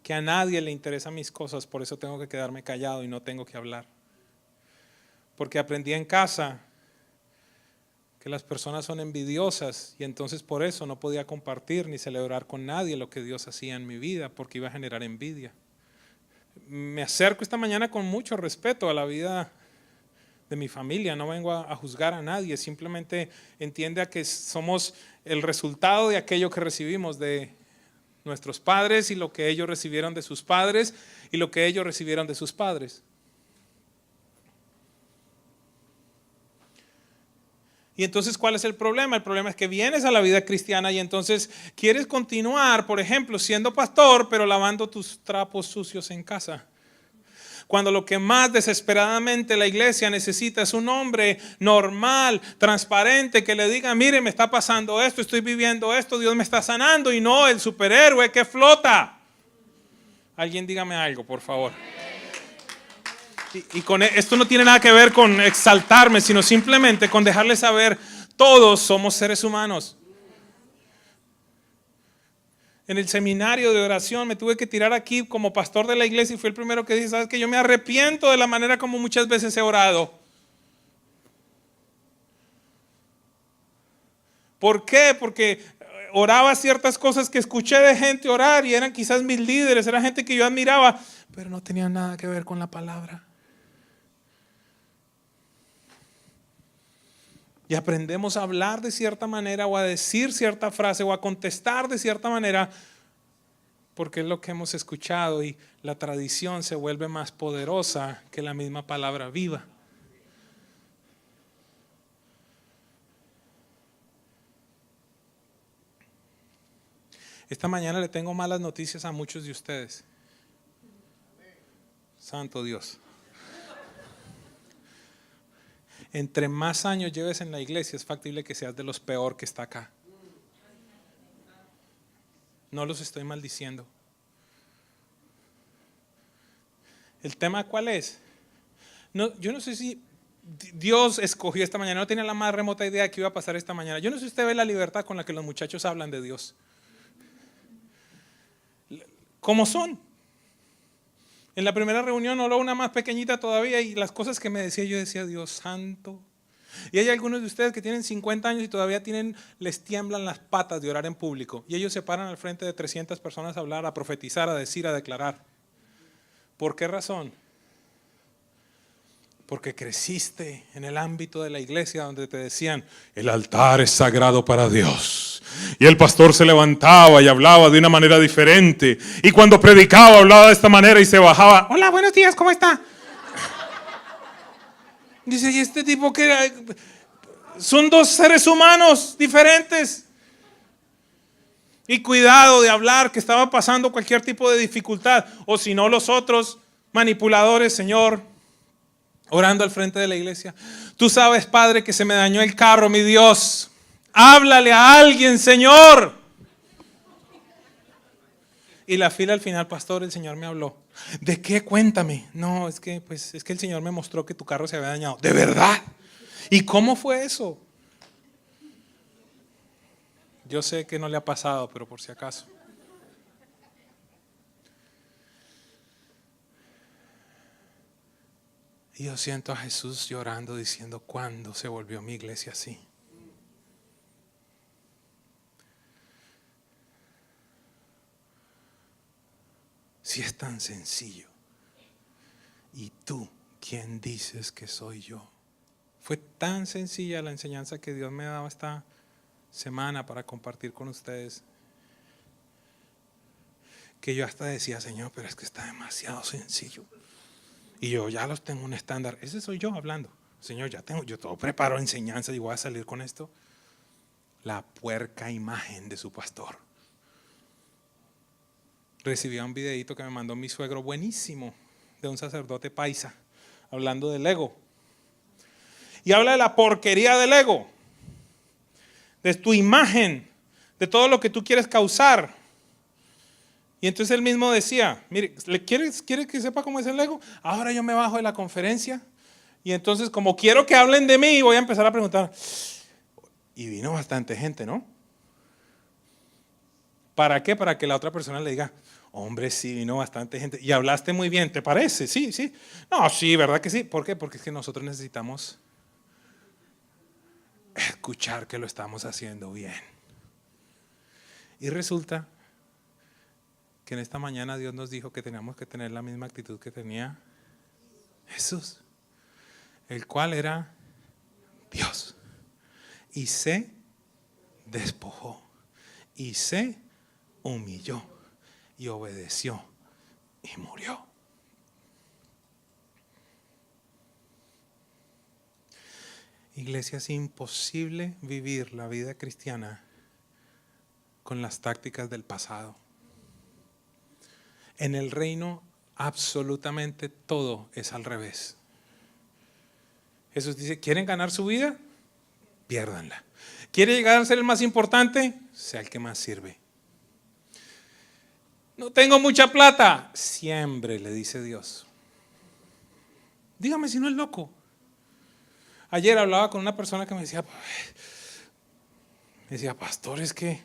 que a nadie le interesan mis cosas, por eso tengo que quedarme callado y no tengo que hablar. Porque aprendí en casa que las personas son envidiosas y entonces por eso no podía compartir ni celebrar con nadie lo que Dios hacía en mi vida, porque iba a generar envidia. Me acerco esta mañana con mucho respeto a la vida de mi familia, no vengo a juzgar a nadie, simplemente entiende a que somos el resultado de aquello que recibimos de nuestros padres y lo que ellos recibieron de sus padres y lo que ellos recibieron de sus padres. Y entonces, ¿cuál es el problema? El problema es que vienes a la vida cristiana y entonces quieres continuar, por ejemplo, siendo pastor, pero lavando tus trapos sucios en casa. Cuando lo que más desesperadamente la iglesia necesita es un hombre normal, transparente, que le diga, mire, me está pasando esto, estoy viviendo esto, Dios me está sanando, y no el superhéroe que flota. Alguien dígame algo, por favor. Y con esto no tiene nada que ver con exaltarme, sino simplemente con dejarles saber, todos somos seres humanos. En el seminario de oración me tuve que tirar aquí como pastor de la iglesia y fui el primero que dije, ¿sabes qué? Yo me arrepiento de la manera como muchas veces he orado. ¿Por qué? Porque oraba ciertas cosas que escuché de gente orar y eran quizás mis líderes, era gente que yo admiraba, pero no tenían nada que ver con la palabra. Y aprendemos a hablar de cierta manera o a decir cierta frase o a contestar de cierta manera porque es lo que hemos escuchado y la tradición se vuelve más poderosa que la misma palabra viva. Esta mañana le tengo malas noticias a muchos de ustedes. Santo Dios. Entre más años lleves en la iglesia, es factible que seas de los peor que está acá. No los estoy maldiciendo. ¿El tema cuál es? No, yo no sé si Dios escogió esta mañana, no tenía la más remota idea de qué iba a pasar esta mañana. Yo no sé si usted ve la libertad con la que los muchachos hablan de Dios. ¿Cómo son? En la primera reunión habló una más pequeñita todavía y las cosas que me decía, yo decía, Dios santo. Y hay algunos de ustedes que tienen 50 años y todavía les tiemblan las patas de orar en público. Y ellos se paran al frente de 300 personas a hablar, a profetizar, a decir, a declarar. ¿Por qué razón? Porque creciste en el ámbito de la iglesia donde te decían, el altar es sagrado para Dios. Y el pastor se levantaba y hablaba de una manera diferente. Y cuando predicaba hablaba de esta manera y se bajaba. Hola, buenos días, ¿cómo está? Dice, ¿y este tipo qué era? Son dos seres humanos diferentes. Y cuidado de hablar que estaba pasando cualquier tipo de dificultad. O si no, los otros manipuladores, Señor, orando al frente de la iglesia. Tú sabes, Padre, que se me dañó el carro, mi Dios. Háblale a alguien, Señor. Y la fila al final, pastor, el Señor me habló. ¿De qué? Cuéntame. No, es que el Señor me mostró que tu carro se había dañado. ¿De verdad? ¿Y cómo fue eso? Yo sé que no le ha pasado, pero por si acaso. Y yo siento a Jesús llorando diciendo, ¿cuándo se volvió mi iglesia así? Si es tan sencillo. ¿Y tú quién dices que soy yo? Fue tan sencilla la enseñanza que Dios me ha dado esta semana para compartir con ustedes, que yo hasta decía, Señor, pero es que está demasiado sencillo. Y yo ya los tengo un estándar. Ese soy yo hablando. Señor, yo todo preparo enseñanza y voy a salir con esto. La puerca imagen de su pastor. Recibí un videito que me mandó mi suegro buenísimo, de un sacerdote paisa, hablando del ego. Y habla de la porquería del ego, de tu imagen, de todo lo que tú quieres causar. Y entonces él mismo decía, mire, ¿quiere que sepa cómo es el ego? Ahora yo me bajo de la conferencia y entonces como quiero que hablen de mí, voy a empezar a preguntar. Y vino bastante gente, ¿no? ¿Para qué? Para que la otra persona le diga, hombre, sí, vino bastante gente. Y hablaste muy bien, ¿te parece? Sí, sí. No, sí, ¿verdad que sí? ¿Por qué? Porque es que nosotros necesitamos escuchar que lo estamos haciendo bien. Y resulta que en esta mañana Dios nos dijo que teníamos que tener la misma actitud que tenía Jesús, el cual era Dios, y se despojó, y se humilló, y obedeció, y murió. Iglesia, es imposible vivir la vida cristiana con las tácticas del pasado. En el reino absolutamente todo es al revés. Jesús dice, ¿quieren ganar su vida? Piérdanla. ¿Quiere llegar a ser el más importante? Sea el que más sirve. No tengo mucha plata. Siembre, le dice Dios. Dígame si no es loco. Ayer hablaba con una persona que me decía, pastor, es que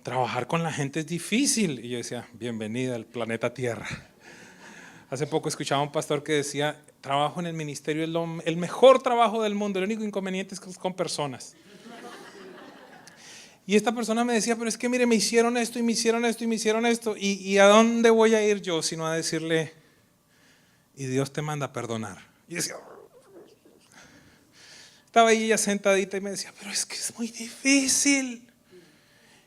trabajar con la gente es difícil. Y yo decía, bienvenida al planeta Tierra. Hace poco escuchaba a un pastor que decía, trabajo en el ministerio es el mejor trabajo del mundo, el único inconveniente es que es con personas. Y esta persona me decía, pero es que mire, me hicieron esto y me hicieron esto y me hicieron esto. ¿Y a dónde voy a ir yo sino a decirle, y Dios te manda a perdonar? Y decía, estaba ahí ella sentadita y me decía, pero es que es muy difícil.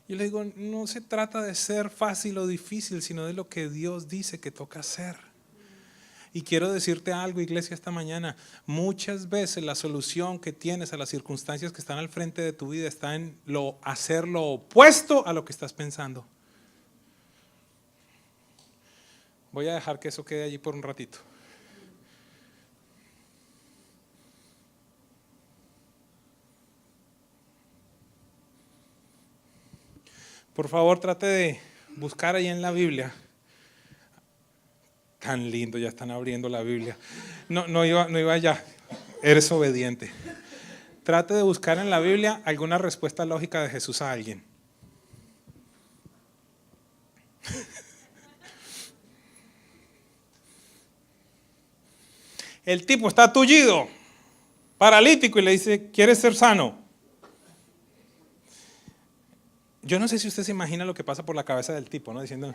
Yo le digo, no se trata de ser fácil o difícil, sino de lo que Dios dice que toca hacer. Y quiero decirte algo, iglesia, esta mañana. Muchas veces la solución que tienes a las circunstancias que están al frente de tu vida está en hacer lo opuesto a lo que estás pensando. Voy a dejar que eso quede allí por un ratito. Por favor, trate de buscar ahí en la Biblia. Tan lindo, ya están abriendo la Biblia. No iba allá. Eres obediente. Trate de buscar en la Biblia alguna respuesta lógica de Jesús a alguien. El tipo está tullido, paralítico, y le dice, ¿quieres ser sano? Yo no sé si usted se imagina lo que pasa por la cabeza del tipo, ¿no? Diciendo,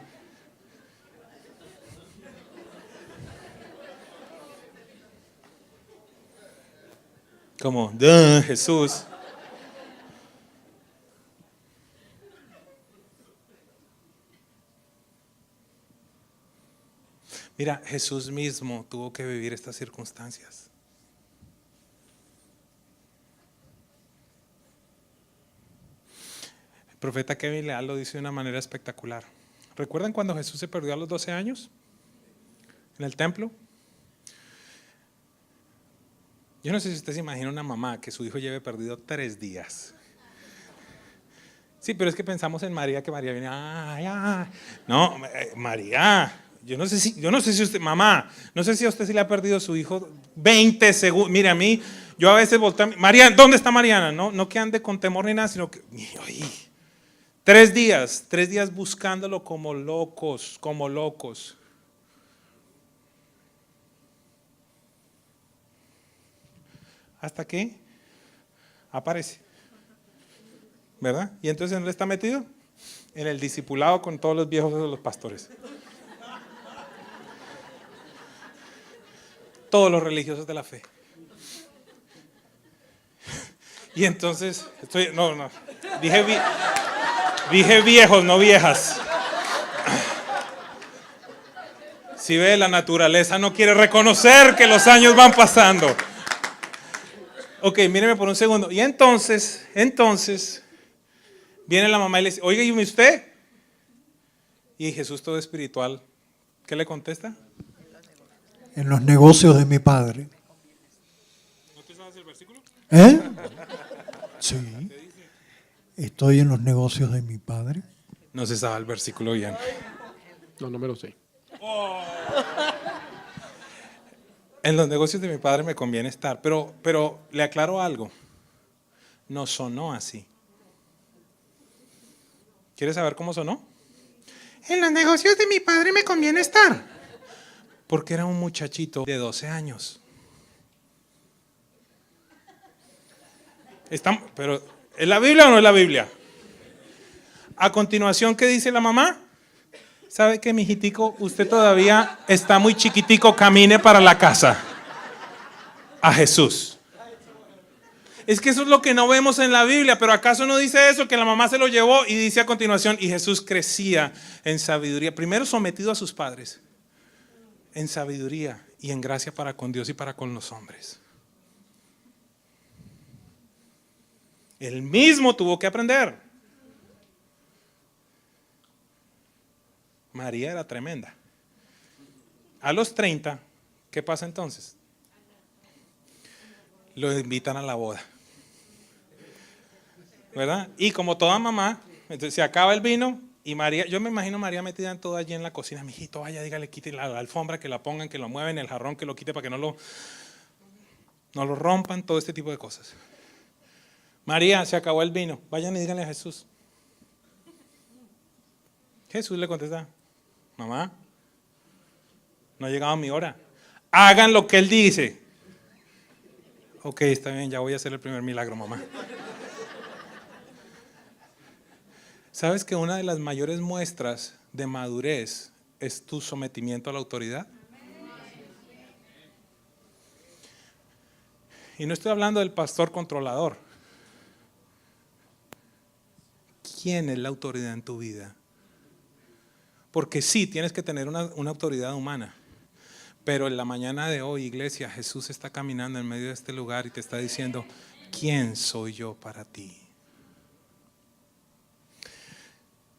como, Jesús. Mira, Jesús mismo tuvo que vivir estas circunstancias. El profeta Kevin Leal lo dice de una manera espectacular. ¿Recuerdan cuando Jesús se perdió a los 12 años? En el templo. Yo no sé si usted se imagina una mamá que su hijo lleve perdido 3 días. Sí, pero es que pensamos en María, que María viene, no, María, yo no sé si usted, mamá, no sé si a usted se le ha perdido su hijo 20 segundos. Mire, a mí, yo a veces volteo, María, ¿dónde está Mariana? No que ande con temor ni nada, sino que, 3 días buscándolo como locos, como locos. ¿Hasta que aparece? ¿Verdad? ¿Y entonces en dónde está metido? En el discipulado con todos los viejos de los pastores. Todos los religiosos de la fe. Y entonces, dije viejos, no viejas. Si ve, la naturaleza no quiere reconocer que los años van pasando. Ok, míreme por un segundo. Y entonces, viene la mamá y le dice, oiga, ¿y usted? Y Jesús todo espiritual, ¿qué le contesta? En los negocios de mi padre. ¿No te sabes el versículo? ¿Eh? Sí. Estoy en los negocios de mi padre. No se sabe el versículo bien. No me lo sé. En los negocios de mi padre me conviene estar, pero le aclaro algo. No sonó así. ¿Quieres saber cómo sonó? En los negocios de mi padre me conviene estar. Porque era un muchachito de 12 años. Pero, ¿es la Biblia o no es la Biblia? A continuación, ¿qué dice la mamá? ¿Sabe qué, mijitico? Usted todavía está muy chiquitico, camine para la casa. A Jesús. Es que eso es lo que no vemos en la Biblia, pero ¿acaso no dice eso? Que la mamá se lo llevó y dice a continuación, y Jesús crecía en sabiduría. Primero sometido a sus padres. En sabiduría y en gracia para con Dios y para con los hombres. Él mismo tuvo que aprender. María era tremenda. A los 30, ¿qué pasa entonces? Lo invitan a la boda. ¿Verdad? Y como toda mamá, entonces se acaba el vino y María, yo me imagino María metida en todo allí en la cocina. Mijito, vaya, dígale, quite la alfombra, que la pongan, que lo mueven, el jarrón, que lo quite para que no lo rompan, todo este tipo de cosas. María, se acabó el vino, vayan y díganle a Jesús. Jesús le contesta, mamá, no ha llegado mi hora. Hagan lo que Él dice. Ok, está bien, ya voy a hacer el primer milagro, mamá. ¿Sabes que una de las mayores muestras de madurez es tu sometimiento a la autoridad? Y no estoy hablando del pastor controlador. ¿Quién es la autoridad en tu vida? Porque sí, tienes que tener una autoridad humana. Pero en la mañana de hoy, iglesia, Jesús está caminando en medio de este lugar y te está diciendo, ¿quién soy yo para ti?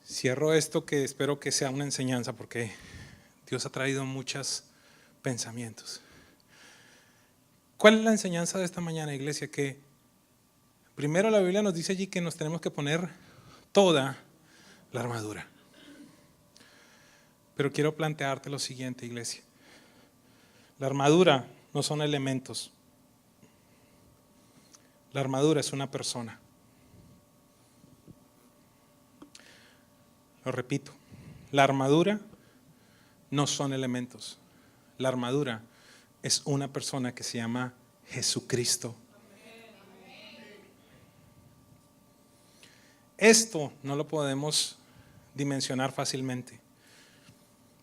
Cierro esto que espero que sea una enseñanza porque Dios ha traído muchos pensamientos. ¿Cuál es la enseñanza de esta mañana, iglesia? Que primero la Biblia nos dice allí que nos tenemos que poner toda la armadura. Pero quiero plantearte lo siguiente, iglesia. La armadura no son elementos. La armadura es una persona. Lo repito, la armadura no son elementos. La armadura es una persona que se llama Jesucristo. Esto no lo podemos dimensionar fácilmente.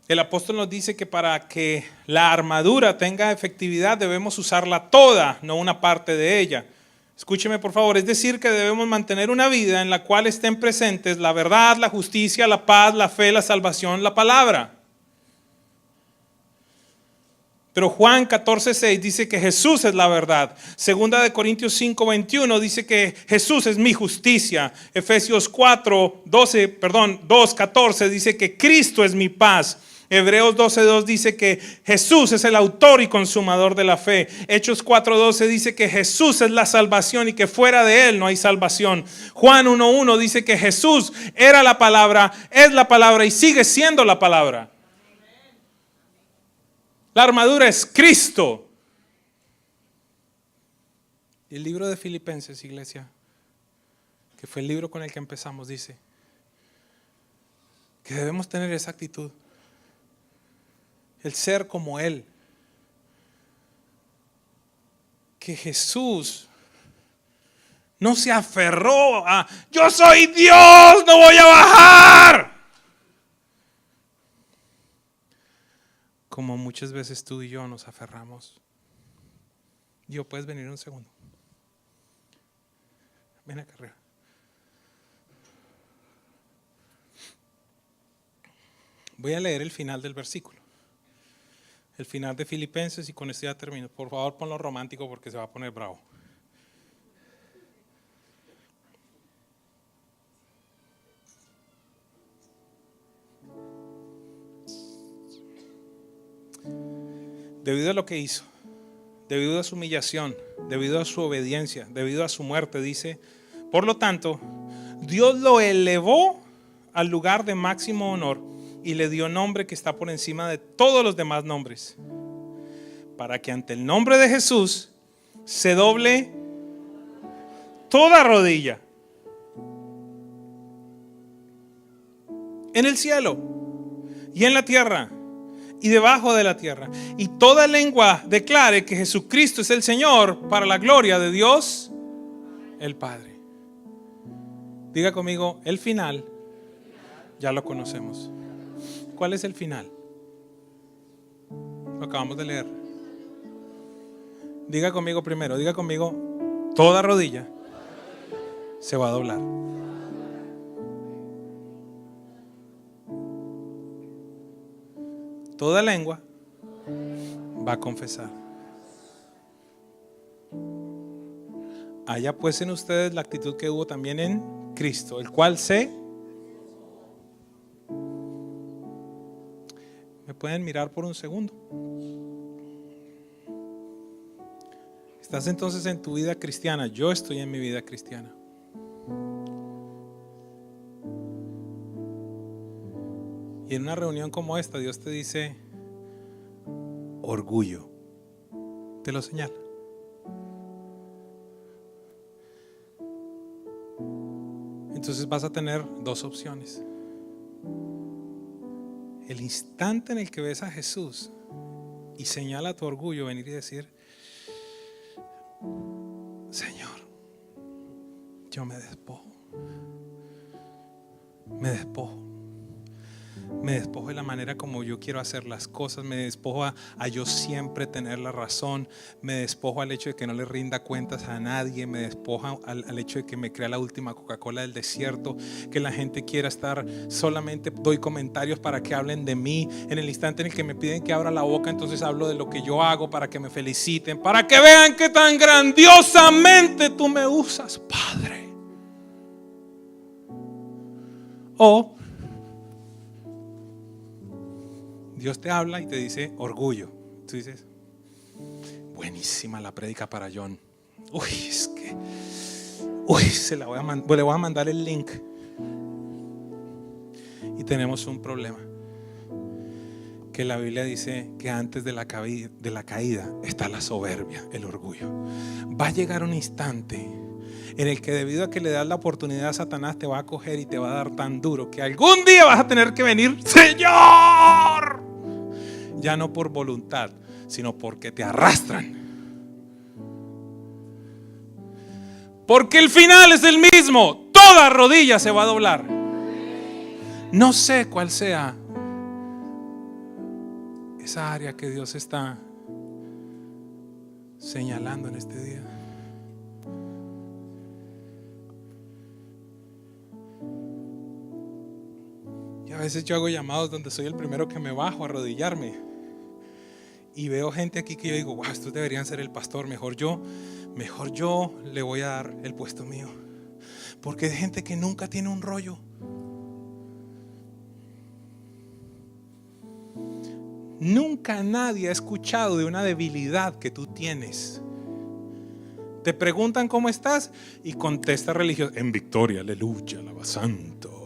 El apóstol nos dice que para que la armadura tenga efectividad debemos usarla toda, no una parte de ella. Escúcheme por favor, es decir que debemos mantener una vida en la cual estén presentes la verdad, la justicia, la paz, la fe, la salvación, la palabra. Pero Juan 14:6 dice que Jesús es la verdad. Segunda de Corintios 5:21 dice que Jesús es mi justicia. Efesios 2:14 dice que Cristo es mi paz. Hebreos 12:2 dice que Jesús es el autor y consumador de la fe. Hechos 4:12 dice que Jesús es la salvación y que fuera de Él no hay salvación. Juan 1:1 dice que Jesús era la palabra, es la palabra y sigue siendo la palabra. La armadura es Cristo. Y el libro de Filipenses, iglesia, que fue el libro con el que empezamos, dice que debemos tener esa actitud. El ser como Él. Que Jesús no se aferró a, yo soy Dios, no voy a bajar. Como muchas veces tú y yo nos aferramos. Yo, ¿puedes venir un segundo? Ven acá arriba. Voy a leer el final del versículo. El final de Filipenses y con esto ya termino. Por favor, ponlo romántico porque se va a poner bravo. Debido a lo que hizo, debido a su humillación, debido a su obediencia, debido a su muerte, dice, por lo tanto, Dios lo elevó al lugar de máximo honor y le dio nombre que está por encima de todos los demás nombres, para que ante el nombre de Jesús se doble toda rodilla en el cielo y en la tierra y debajo de la tierra, y toda lengua declare que Jesucristo es el Señor, para la gloria de Dios el Padre. Diga conmigo, el final ya lo conocemos. ¿Cuál es el final? Lo acabamos de leer. Diga conmigo primero, diga conmigo, toda rodilla se va a doblar. Toda lengua va a confesar. Haya pues en ustedes la actitud que hubo también en Cristo, el cual ¿Me pueden mirar por un segundo? Estás entonces en tu vida cristiana. Yo estoy en mi vida cristiana. Y en una reunión como esta, Dios te dice, orgullo. Te lo señala. Entonces vas a tener dos opciones. El instante en el que ves a Jesús y señala tu orgullo, venir y decir, Señor, yo me despojo. Me despojo. Me despojo de la manera como yo quiero hacer las cosas. Me despojo a yo siempre tener la razón. Me despojo al hecho de que no le rinda cuentas a nadie. Me despojo al hecho de que me crea la última Coca-Cola del desierto. Que la gente quiera estar, solamente doy comentarios para que hablen de mí. En el instante en el que me piden que abra la boca, entonces hablo de lo que yo hago para que me feliciten, para que vean que tan grandiosamente tú me usas, Padre. O Dios te habla y te dice orgullo. Tú dices, buenísima la prédica para John. Le voy a mandar el link. Y tenemos un problema. Que la Biblia dice que antes de la caída está la soberbia, el orgullo. Va a llegar un instante en el que, debido a que le das la oportunidad a Satanás, te va a coger y te va a dar tan duro que algún día vas a tener que venir, Señor. Ya no por voluntad, sino porque te arrastran. Porque el final es el mismo. Toda rodilla se va a doblar. No sé cuál sea esa área que Dios está señalando en este día. Y a veces yo hago llamados donde soy el primero que me bajo a arrodillarme. Y veo gente aquí que yo digo, wow, estos deberían ser el pastor. Mejor yo le voy a dar el puesto mío. Porque hay gente que nunca tiene un rollo. Nunca nadie ha escuchado de una debilidad que tú tienes. Te preguntan cómo estás y contesta religioso, en victoria, aleluya, alaba santo.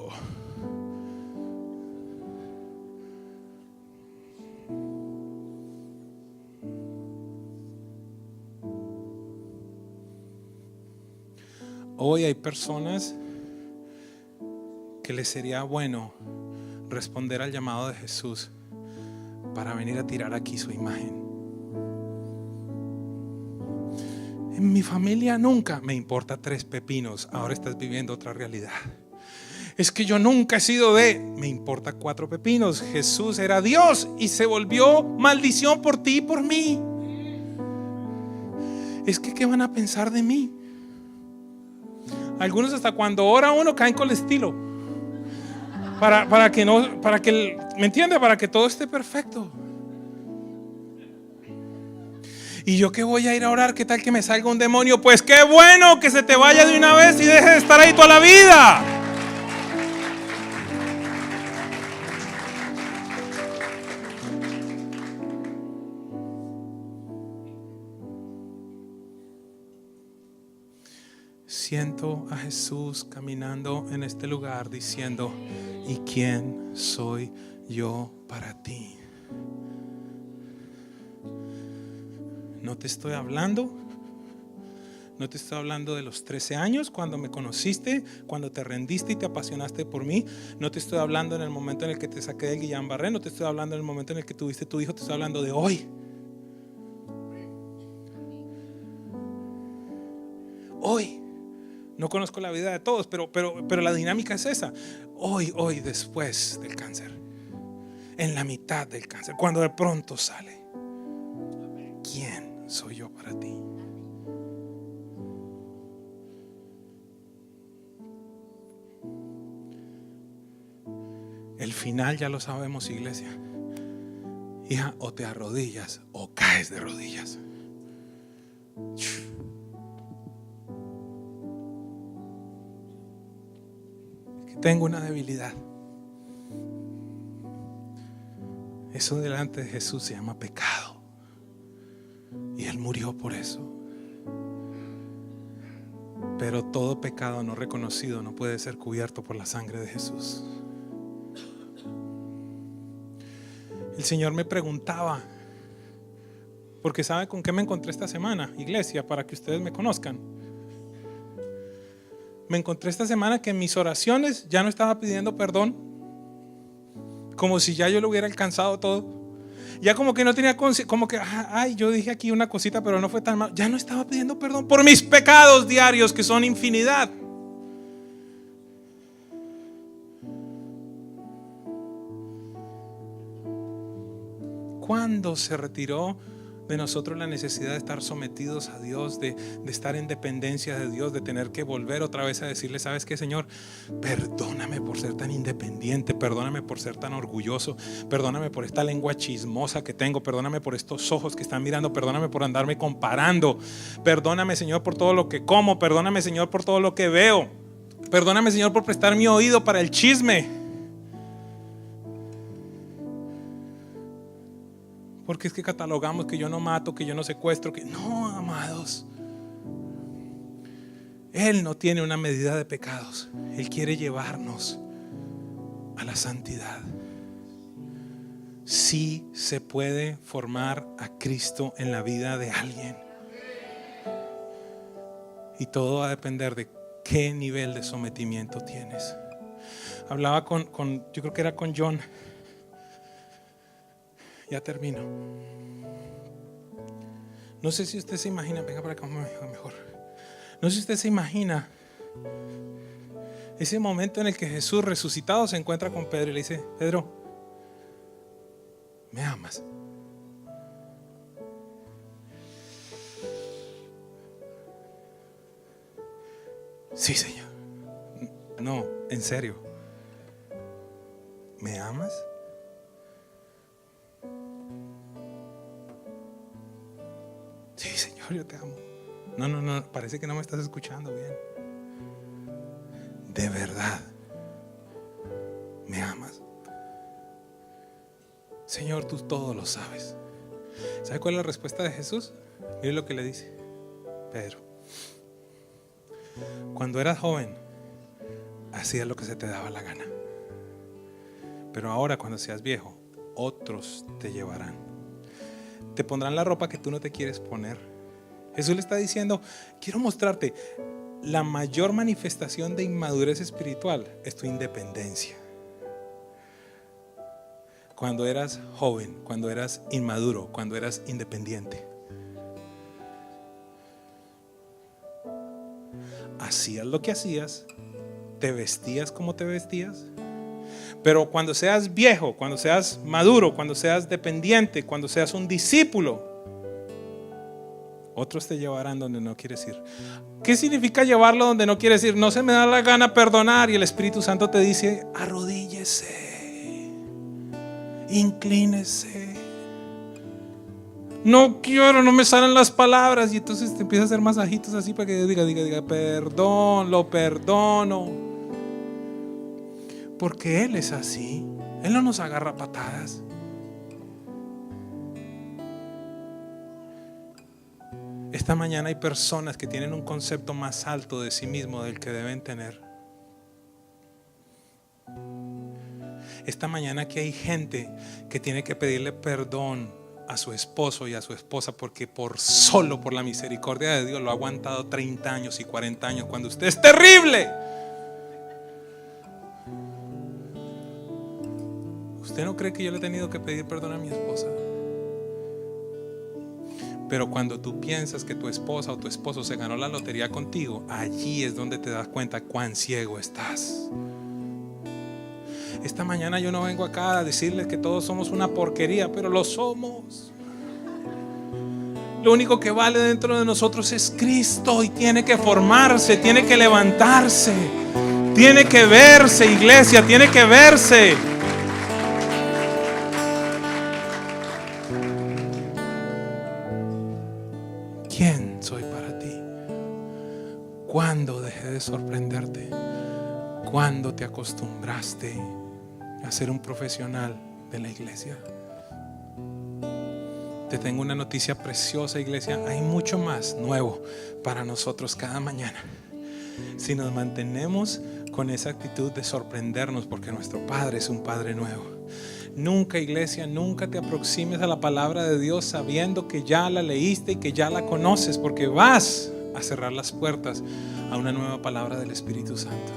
Hoy hay personas que les sería bueno responder al llamado de Jesús para venir a tirar aquí su imagen. En mi familia nunca me importa 3 pepinos. Ahora estás viviendo otra realidad. Es que yo nunca he sido me importa 4 pepinos. Jesús era Dios y se volvió maldición por ti y por mí. Es que ¿qué van a pensar de mí? Algunos hasta cuando ora uno caen con el estilo. Para que ¿me entiende? Para que todo esté perfecto. ¿Y yo qué voy a ir a orar? ¿Qué tal que me salga un demonio? Pues qué bueno que se te vaya de una vez y deje de estar ahí toda la vida. Siento a Jesús caminando en este lugar diciendo: ¿y quién soy yo para ti? No te estoy hablando de los 13 años cuando me conociste, cuando te rendiste y te apasionaste por mí. No te estoy hablando en el momento en el que te saqué del Guillain-Barré. No te estoy hablando en el momento en el que tuviste tu hijo. Te estoy hablando de hoy. Hoy. No conozco la vida de todos, pero la dinámica es esa. Hoy después del cáncer, en la mitad del cáncer, cuando de pronto sale: ¿quién soy yo para ti? El final ya lo sabemos, iglesia. Hija, o te arrodillas o caes de rodillas. Tengo una debilidad. Eso delante de Jesús se llama pecado. Y Él murió por eso. Pero todo pecado no reconocido no puede ser cubierto por la sangre de Jesús. El Señor me preguntaba, porque ¿sabe con qué me encontré esta semana, iglesia? Para que ustedes me conozcan. Me encontré esta semana que en mis oraciones ya no estaba pidiendo perdón, como si ya yo lo hubiera alcanzado todo. Ya como que no tenía conciencia, como que yo dije aquí una cosita pero no fue tan mal. Ya no estaba pidiendo perdón por mis pecados diarios, que son infinidad. ¿Cuándo se retiró de nosotros la necesidad de estar sometidos a Dios, de estar en dependencia de Dios, de tener que volver otra vez a decirle: ¿sabes qué, Señor? Perdóname por ser tan independiente, perdóname por ser tan orgulloso, perdóname por esta lengua chismosa que tengo, perdóname por estos ojos que están mirando, perdóname por andarme comparando, perdóname, Señor, por todo lo que como, perdóname, Señor, por todo lo que veo, perdóname, Señor, por prestar mi oído para el chisme. Porque es que catalogamos que yo no mato, que yo no secuestro, que no, amados. Él no tiene una medida de pecados. Él quiere llevarnos a la santidad. Sí se puede formar a Cristo en la vida de alguien. Y todo va a depender de qué nivel de sometimiento tienes. Hablaba yo creo que era con John. Ya termino. No sé si usted se imagina, venga para acá mejor. No sé si usted se imagina ese momento en el que Jesús resucitado se encuentra con Pedro y le dice: Pedro, ¿me amas? Sí, Señor. No, en serio. ¿Me amas? Sí, Señor, yo te amo. No, parece que no me estás escuchando bien. ¿De verdad me amas? Señor, tú todo lo sabes. ¿Sabe cuál es la respuesta de Jesús? Mire lo que le dice: Pedro, cuando eras joven hacías lo que se te daba la gana, pero ahora cuando seas viejo, otros te llevarán. Te pondrán la ropa que tú no te quieres poner. Jesús le está diciendo: quiero mostrarte la mayor manifestación de inmadurez espiritual es tu independencia. cuando eras joven, cuando eras inmaduro, cuando eras independiente. Hacías lo que hacías, te vestías como te vestías. Pero cuando seas viejo, cuando seas maduro, cuando seas dependiente, cuando seas un discípulo, otros te llevarán donde no quieres ir. ¿Qué significa llevarlo donde no quieres ir? No se me da la gana perdonar y el Espíritu Santo te dice: arrodíllese, inclínese. No quiero, no me salen las palabras. Y entonces te empieza a hacer masajitos así para que diga, perdón, lo perdono. Porque Él es así. Él no nos agarra patadas. Esta mañana hay personas que tienen un concepto más alto de sí mismo del que deben tener. Esta mañana aquí hay gente que tiene que pedirle perdón a su esposo y a su esposa porque por la misericordia de Dios lo ha aguantado 30 años y 40 años cuando usted es terrible. ¿Usted no cree que yo le he tenido que pedir perdón a mi esposa? Pero cuando tú piensas que tu esposa o tu esposo se ganó la lotería contigo, allí es donde te das cuenta cuán ciego estás. Esta mañana yo no vengo acá a decirles que todos somos una porquería, pero lo somos. Lo único que vale dentro de nosotros es Cristo y tiene que formarse, tiene que levantarse, tiene que verse, iglesia, tiene que verse. ¿Quién soy para ti? ¿Cuándo dejé de sorprenderte? ¿Cuándo te acostumbraste a ser un profesional de la iglesia? Te tengo una noticia preciosa, iglesia. Hay mucho más nuevo para nosotros cada mañana. Si nos mantenemos con esa actitud de sorprendernos, porque nuestro Padre es un Padre nuevo. Nunca, iglesia, nunca te aproximes a la palabra de Dios sabiendo que ya la leíste y que ya la conoces, porque vas a cerrar las puertas a una nueva palabra del Espíritu Santo.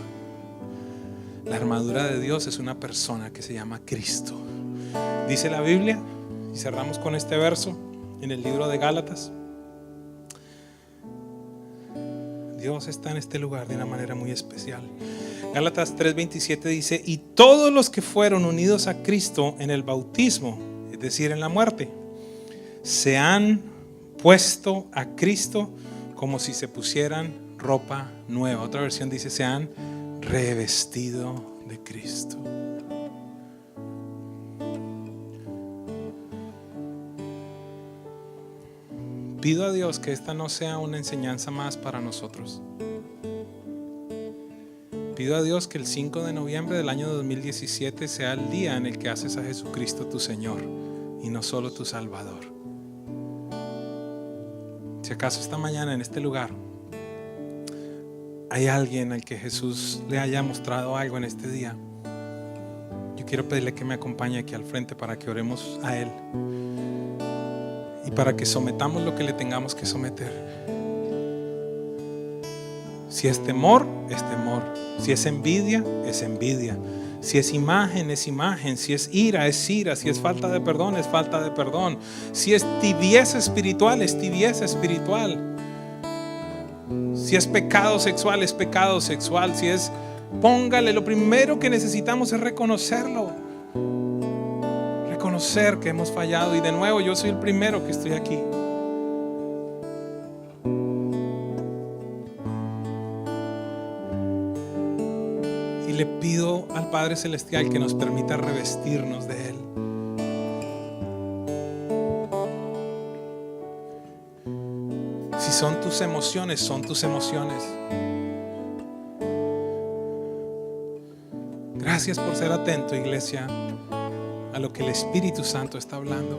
La armadura de Dios es una persona que se llama Cristo. Dice la Biblia, y cerramos con este verso en el libro de Gálatas. Dios está en este lugar de una manera muy especial. Gálatas 3:27 dice: y todos los que fueron unidos a Cristo en el bautismo, es decir, en la muerte, se han puesto a Cristo como si se pusieran ropa nueva. Otra versión dice: se han revestido de Cristo. Pido a Dios que esta no sea una enseñanza más para nosotros. Pido a Dios que el 5 de noviembre del año 2017 sea el día en el que haces a Jesucristo tu Señor y no solo tu Salvador. Si acaso esta mañana en este lugar hay alguien al que Jesús le haya mostrado algo en este día, yo quiero pedirle que me acompañe aquí al frente para que oremos a Él y para que sometamos lo que le tengamos que someter. Si es temor, es temor. Si es envidia, es envidia. Si es imagen, es imagen. Si es ira, es ira. Si es falta de perdón, es falta de perdón. Si es tibieza espiritual, es tibieza espiritual. Si es pecado sexual, es pecado sexual. Si es, póngale, lo primero que necesitamos es reconocerlo. Reconocer que hemos fallado. Y de nuevo, yo soy el primero que estoy aquí. Y le pido al Padre Celestial que nos permita revestirnos de Él. Si son tus emociones, son tus emociones. Gracias por ser atento, iglesia, a lo que el Espíritu Santo está hablando.